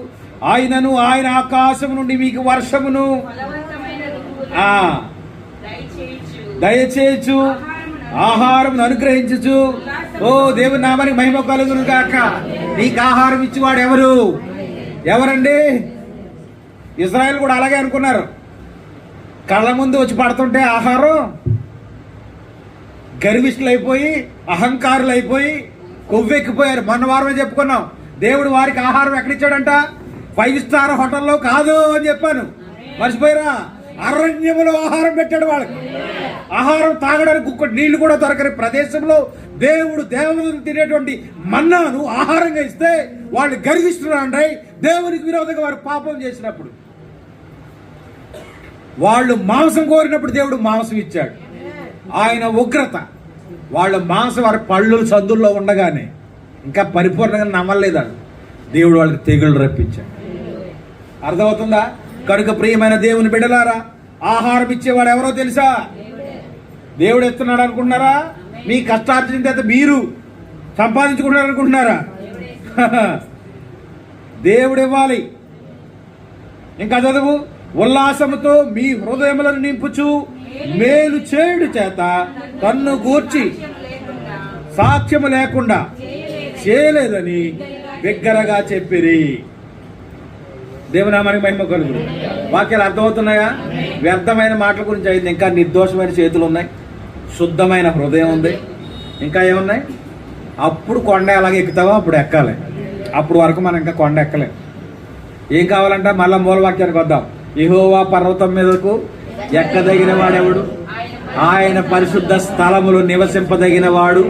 ఆయనను, ఆయన ఆకాశం నుండి మీకు వర్షమును దయచేయచ్చు, ఆహారం అనుగ్రహించచ్చు. ఓ దేవుని నామానికి మహిమ కలుగును గాక. నీకు ఆహారం ఇచ్చేవాడు ఎవరు? ఎవరండి? ఇజ్రాయెల్ కూడా అలాగే అనుకున్నారు. కళ్ళ ముందు వచ్చి పడుతుంటే ఆహారం, గర్విష్ఠులు అయిపోయి, అహంకారులు అయిపోయి, కొవ్వెక్కిపోయారు. మొన్న వారమే చెప్పుకున్నాం. దేవుడు వారికి ఆహారం ఎక్కడిచ్చాడంట? 5 స్టార్ హోటల్లో కాదు అని చెప్పాను. మర్చిపోయారా? అరణ్యములో ఆహారం పెట్టాడు వాళ్ళకి. ఆహారం తాగడానికి నీళ్లు కూడా దొరకని ప్రదేశంలో దేవుడు దేవతలు తినేటువంటి మన్నాను ఆహారంగా ఇస్తే వాళ్ళు గర్విస్తున్నారండి. దేవునికి విరోధంగా వారు పాపం చేసినప్పుడు, వాళ్ళు మాంసం కోరినప్పుడు దేవుడు మాంసం ఇచ్చాడు. ఆయన ఉగ్రత, వాళ్ళ మాంసం వారి పళ్ళు సందుల్లో ఉండగానే ఇంకా పరిపూర్ణంగా నమ్మలేదాడు. దేవుడు వాళ్ళకి తెగుళ్ళు రప్పించాడు. అర్థమవుతుందా? కనుక ప్రియమైన దేవుని బిడ్డలారా, ఆహారం ఇచ్చేవాడు ఎవరో తెలుసా? దేవుడు ఇస్తున్నాడు అనుకుంటున్నారా? మీ కష్టార్జిత చేత మీరు సంపాదించుకుంటున్నారు అనుకుంటున్నారా? దేవుడు ఇవ్వాలి. ఇంకా చదువు. ఉల్లాసముతో మీ హృదయములను నింపుచు మేలు చేయుడు చేత కన్ను గూర్చి సాక్ష్యము లేకుండా చేయలేదని బిగ్గరగా చెప్పిరి. దేవునామానికి మహిమ కలుగును. వాక్యాలు అర్థమవుతున్నాయా? వ్యర్థమైన మాటల గురించి అయింది. ఇంకా నిర్దోషమైన చేతులు ఉన్నాయి, శుద్ధమైన హృదయం ఉంది. ఇంకా ఏమున్నాయి? అప్పుడు కొండ ఎలాగ ఎక్కుతావో అప్పుడు ఎక్కాలి. అప్పుడు వరకు మనం ఇంకా కొండ ఎక్కలేం. ఏం కావాలంటే మళ్ళా మూలవాక్యానికి వద్దాం. యెహోవా పర్వతం మీదకు ఎక్కదగిన వాడెవడు? ఆయన పరిశుద్ధ స్థలములు నివసింపదగిన వాడు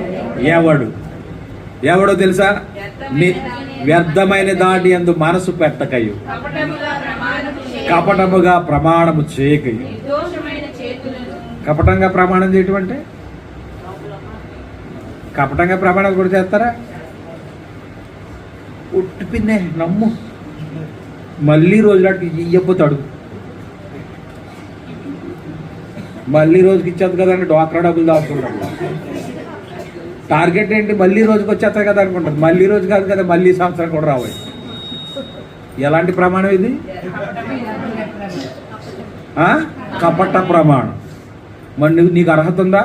ఎవడు? ఎవడో తెలుసా? వ్యర్థమైన దాడి యందు మనసు పెట్టకయు, కపటముగా ప్రమాణము చేయకయు. కపటంగా ప్రమాణం చేయటం అంటే, కపటంగా ప్రమాణం కూడా చేస్తారా? ఉట్టి పిన్నే నమ్ము, మళ్ళీ రోజులాంటి ఇయ్యకపోతే అడుగు. మళ్ళీ రోజుకి ఇచ్చేది కదా అని డ్వాక్రా డబ్బులు దాచుకుంటారు. టార్గెట్ ఏంటి? మళ్ళీ రోజుకి వచ్చేస్తారు కదా అనుకుంటారు. మళ్ళీ రోజు కాదు కదా, మళ్ళీ సంవత్సరం కూడా రావాలి. ఎలాంటి ప్రమాణం ఇది? కపట ప్రమాణం. మరి నీకు అర్హత ఉందా?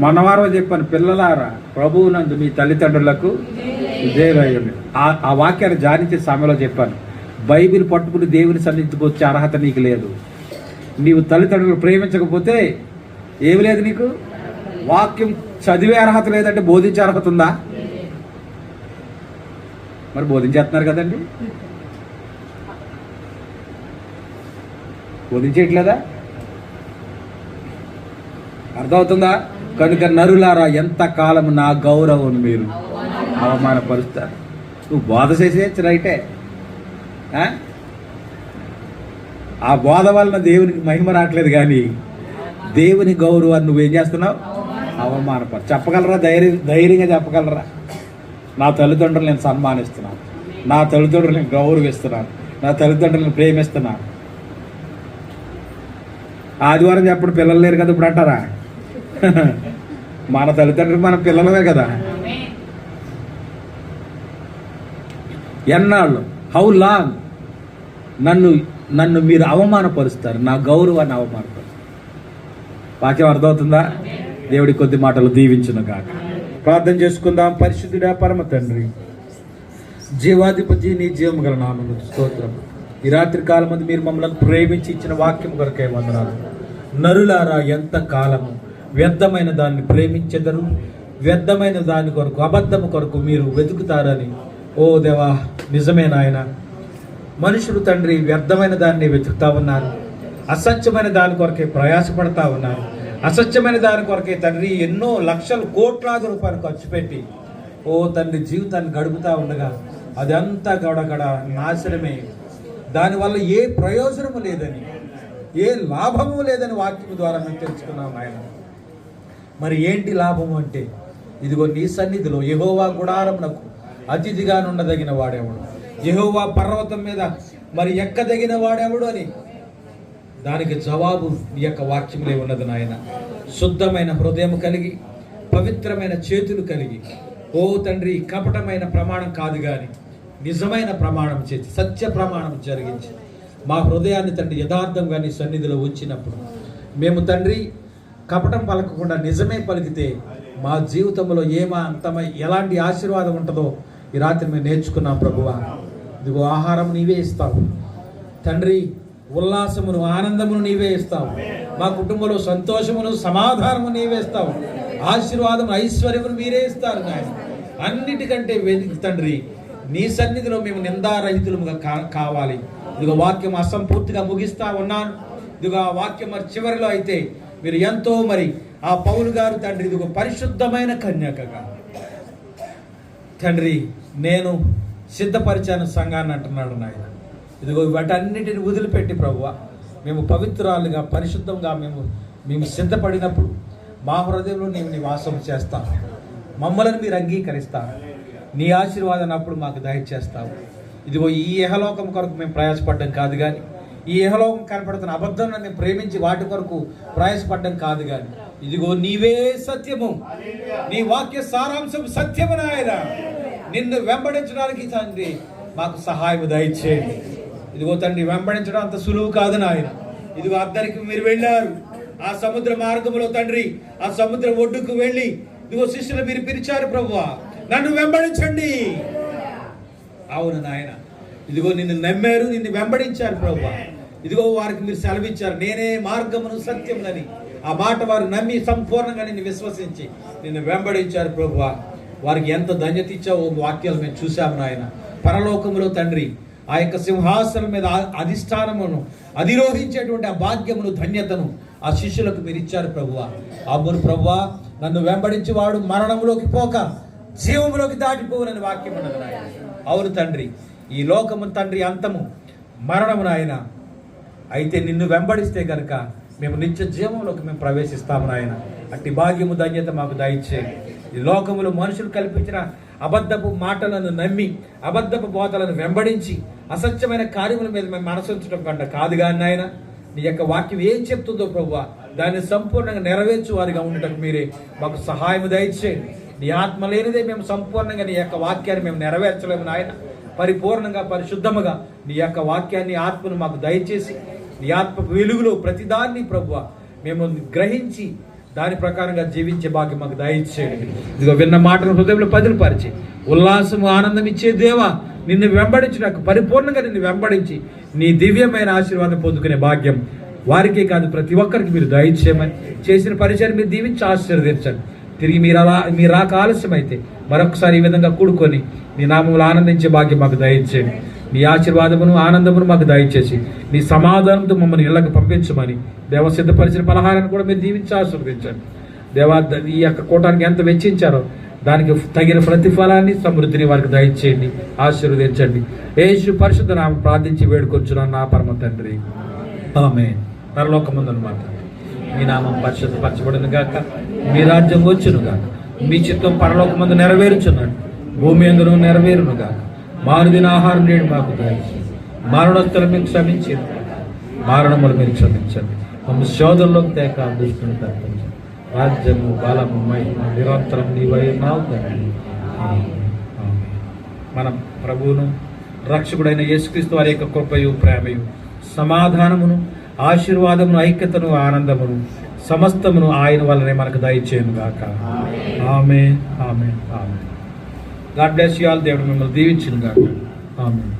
మనవారం చెప్పాను, పిల్లలారా ప్రభువునందు మీ తల్లిదండ్రులకు విధేయులయ్యండి. ఆ వాక్యాన్ని జానించే సమయంలో చెప్పాను. బైబిల్ పట్టుకుని దేవుని సన్నిధికి వచ్చే అర్హత నీకు లేదు. నీవు తల్లిదండ్రులు ప్రేమించకపోతే ఏమి లేదు నీకు. వాక్యం చదివే అర్హత లేదంటే బోధించే అర్హత ఉందా? మరి బోధించేస్తున్నారు కదండి, బోధించేయట్లేదా? అర్థమవుతుందా? కనుక నరులారా, ఎంత కాలం నా గౌరవం మీరు అవమానపరుస్తారు. నువ్వు బోధ చేసేయచ్చు, రైటే. ఆ బోధ వలన దేవునికి మహిమ రావట్లేదు, కానీ దేవుని గౌరవాన్ని నువ్వేం చేస్తున్నావు? అవమానపరు. చెప్పగలరా? ధైర్యంగా చెప్పగలరా? నా తల్లిదండ్రులు నేను సన్మానిస్తున్నాను, నా తల్లిదండ్రులు నేను గౌరవిస్తున్నాను, నా తల్లిదండ్రులను ప్రేమిస్తున్నాను. ఆదివారం చెప్పడం పిల్లలు లేరు కదా ఇప్పుడు అంటారా? మన తల్లిదండ్రులు మన పిల్లలమే కదా. ఎన్నాళ్ళు, హౌ లాంగ్ నన్ను మీరు అవమానపరుస్తారు, నా గౌరవాన్ని అవమానపరుస్తారు. వాక్యం అర్థమవుతుందా? దేవుడి కొద్ది మాటలు దీవించును గాక. ప్రార్థన చేసుకుందాం. పరిశుద్ధుడా, పరమ తండ్రి, జీవాధిపతి, నీ జీవము గల నామమునకు స్తోత్రం. ఈ రాత్రి కాలం మంది మీరు మమ్మల్ని ప్రేమించి ఇచ్చిన వాక్యం కొరకే వందనాలు. నరులారా, ఎంత కాలము వ్యర్థమైన దాన్ని ప్రేమించెదరు, వ్యర్థమైన దాని కొరకు, అబద్ధము కొరకు మీరు వెతుకుతారని. ఓ దేవా, నిజమే నాయన. మనుషులు తండ్రి వ్యర్థమైన దాన్ని వెతుకుతా ఉన్నారు, అసత్యమైన దాని కొరకే ప్రయాసపడతా ఉన్నారు. అసత్యమైన దాని కొరకే తండ్రి ఎన్నో లక్షలు, కోట్లాది రూపాయలు ఖర్చు పెట్టి ఓ తండ్రి జీవితాన్ని గడుపుతా ఉండగా అదంతా గడగడ నాశనమే. దానివల్ల ఏ ప్రయోజనము లేదని ఏ లాభము లేదని వాక్యం ద్వారా మేము తెలుసుకున్నాం ఆయన. మరి ఏంటి లాభము అంటే, ఇదిగో నీ సన్నిధిలో యెహోవా గుడారమునకు అతిథిగా నుండదగిన వాడెవడు, యెహోవా పర్వతం మీద మరి ఎక్కదగిన వాడెవడు అని దానికి జవాబు నీ యొక్క వాక్యములే ఉన్నది నాయన. శుద్ధమైన హృదయం కలిగి, పవిత్రమైన చేతులు కలిగి, ఓ తండ్రి, కపటమైన ప్రమాణం కాదు కానీ నిజమైన ప్రమాణం చేసి, సత్య ప్రమాణం జరిగించి మా హృదయాన్ని తండ్రి యథార్థంగా నీ సన్నిధిలో ఉంచినప్పుడు మేము తండ్రి కపటం పలకకుండా నిజమే పలికితే మా జీవితంలో ఎలాంటి ఆశీర్వాదం ఉంటుందో ఈ రాత్రి మేము నేర్చుకున్నాం ప్రభువా. ఇదిగో ఆహారం నీవే ఇస్తావు తండ్రి, ఉల్లాసమును ఆనందమును నీవే ఇస్తావు, మా కుటుంబంలో సంతోషమును సమాధానము నీవే ఇస్తావు, ఆశీర్వాదము ఐశ్వర్యమును మీరే ఇస్తారు నాయన. అన్నిటికంటే వెతికి తండ్రి నీ సన్నిధిలో మేము నిందారహితులుగా కావాలి. ఇదిగో వాక్యం అసంపూర్తిగా ముగిస్తా ఉన్నాను. ఇదిగో ఆ వాక్యం మరి చివరిలో అయితే మీరు ఎంతో మరి ఆ పౌలు గారు తండ్రి ఇదిగో పరిశుద్ధమైన కన్యకగా తండ్రి నేను సిద్ధపరిచాను సంఘాన్ని అంటున్నాడు నాయన. ఇదిగో వాటన్నిటిని వదిలిపెట్టి ప్రభువా మేము పవిత్రాలుగా పరిశుద్ధంగా మేము సిద్ధపడినప్పుడు మా హృదయంలో నేను నివాసం చేస్తాను, మమ్మల్ని మీరు అంగీకరిస్తాను, నీ ఆశీర్వాదాన్ని అప్పుడు మాకు దయచేస్తావు. ఇదిగో ఈ ఇహలోకం కొరకు మేము ప్రయాసపడ్డం కాదు కానీ, ఈ ఇహలోకం కనపడుతున్న అబద్ధం మేము ప్రేమించి వాటి కొరకు ప్రయాసపడ్డం కాదు కానీ, ఇదిగో నీవే సత్యము, నీ వాక్య సారాంశం సత్యము నాయన. నిన్ను వెంబడించడానికి తండ్రి మాకు సహాయం దయచేయండి. ఇదిగో తండ్రి వెంబడించడం అంత సులువు కాదు నాయన. ఇదిగో అద్దరికి మీరు వెళ్ళారు, ఆ సముద్ర మార్గంలో తండ్రి ఆ సముద్ర ఒడ్డుకు వెళ్ళి ఇదిగో శిష్యులు మీరు పిలిచారు ప్రభువా నన్ను వెంబడించండి. అవును నాయన, ఇదిగో నిన్ను నమ్మారు, నిన్ను వెంబడించారు ప్రభువా. ఇదిగో వారికి మీరు సెలవిచ్చారు, నేనే మార్గమును సత్యమునని. ఆ మాట వారు నమ్మి సంపూర్ణంగా నిన్ను విశ్వసించి నిన్ను వెంబడించారు ప్రభువా. వారికి ఎంత ధన్యత ఇచ్చావో వాక్యాలు మేము చూసాము నాయన. పరలోకములో తండ్రి ఆ యొక్క సింహాసనం మీద అధిష్టానమును అధిరోహించేటువంటి ఆ భాగ్యమును ధన్యతను ఆ శిష్యులకు మీరు ఇచ్చారు ప్రభువా. అమ్మును ప్రభువా నన్ను వెంబడించి వాడు మరణంలోకి పోక జీవములోకి దాటిపోవునని వాక్యం ఉన్నది నాయన. అవును తండ్రి, ఈ లోకము తండ్రి అంతము మరణము నాయన. అయితే నిన్ను వెంబడిస్తే గనుక మేము నిత్య జీవంలోకి మేము ప్రవేశిస్తాము నాయన. అట్టి భాగ్యము ధన్యత మాకు దయచేయండి. ఈ లోకములో మనుషులు కల్పించిన అబద్ధపు మాటలను నమ్మి అబద్ధపు బోధలను వెంబడించి అసత్యమైన కార్యముల మీద మేము మనసుంచడం కంటే కాదు కానీ నాయన, నీ యొక్క వాక్యం ఏం చెప్తుందో ప్రభువా దాన్ని సంపూర్ణంగా నెరవేర్చు వారిగా ఉండటం మీరే మాకు సహాయం దయచేయండి. నీ ఆత్మ లేనిదే మేము సంపూర్ణంగా నీ యొక్క వాక్యాన్ని మేము నెరవేర్చలేము నాయన. పరిపూర్ణంగా పరిశుద్ధముగా నీ యొక్క వాక్యాన్ని ఆత్మను మాకు దయచేసి నీ ఆత్మ వెలుగులో ప్రతిదాన్ని ప్రభువా మేము గ్రహించి దాని ప్రకారంగా జీవించే భాగ్యం మాకు దయచేయండి. ఇదిగో విన్న మాటను హృదయంలో పదిలిపరిచి ఉల్లాసము ఆనందం ఇచ్చే దేవా నిన్ను వెంబడించి నాకు పరిపూర్ణంగా నిన్ను వెంబడించి నీ దివ్యమైన ఆశీర్వాదం పొందుకునే భాగ్యం వారికే కాదు ప్రతి ఒక్కరికి మీరు దయచేయమని, చేసిన పరిచయం మీరు దీవించి ఆశీర్వదించండి. తిరిగి మీరు రాక ఆలస్యం అయితే మరొకసారి ఈ విధంగా కూడుకొని నీ నామములు ఆనందించే భాగ్యం మాకు దయచేయండి. నీ ఆశీర్వాదమును ఆనందమును మాకు దయచేసి నీ సమాధానంతో మమ్మల్ని ఇళ్ళకు పంపించమని దేవ సిద్ధపరిచిన పలహారాన్ని కూడా మీరు దీవించి ఆశీర్వదించండి. దేవా ఈ యొక్క కూటానికి ఎంత వెచ్చించారో దానికి తగిన ప్రతిఫలాన్ని సమృద్ధిని వారికి దయచేయండి, ఆశీర్వదించండి. యేసు పరిశుద్ధ నామమున ప్రార్థించి వేడుకొంచున్నాను నా పరమ తండ్రి, ఆమేన్. పరలోకమందున్న మా తండ్రి, మీ నామం పరిశుద్ధపరచబడును గాక, మీ రాజ్యం వచ్చును గాక, మీ చిత్తం పరలోకమందు నెరవేరుచున్నాడు, భూమి అందును నెరవేరును గాక. మారుదిన ఆహారం నేడు మాకు దయచేయండి, మరణోత్తరం మీకు క్షమించి మరణములు మీరు క్షమించండి, మమ్మల్ని శోధనలోకి తేక దుష్టుని తప్పించండి. రాజ్యము బలము మహిమ నిరంతరం నీవైనావు తండ్రి. మన ప్రభువును రక్షకుడైన యేసుక్రీస్తు వారి యొక్క కృపయు ప్రేమయు సమాధానమును ఆశీర్వాదమును ఐక్యతను ఆనందమును సమస్తమును ఆయన వల్లనే మనకు దయచేయను గాక. Amen, amen, amen. God bless you all. దేవుడు మిమ్మల్ని దీవించును గాక. ఆమేన్.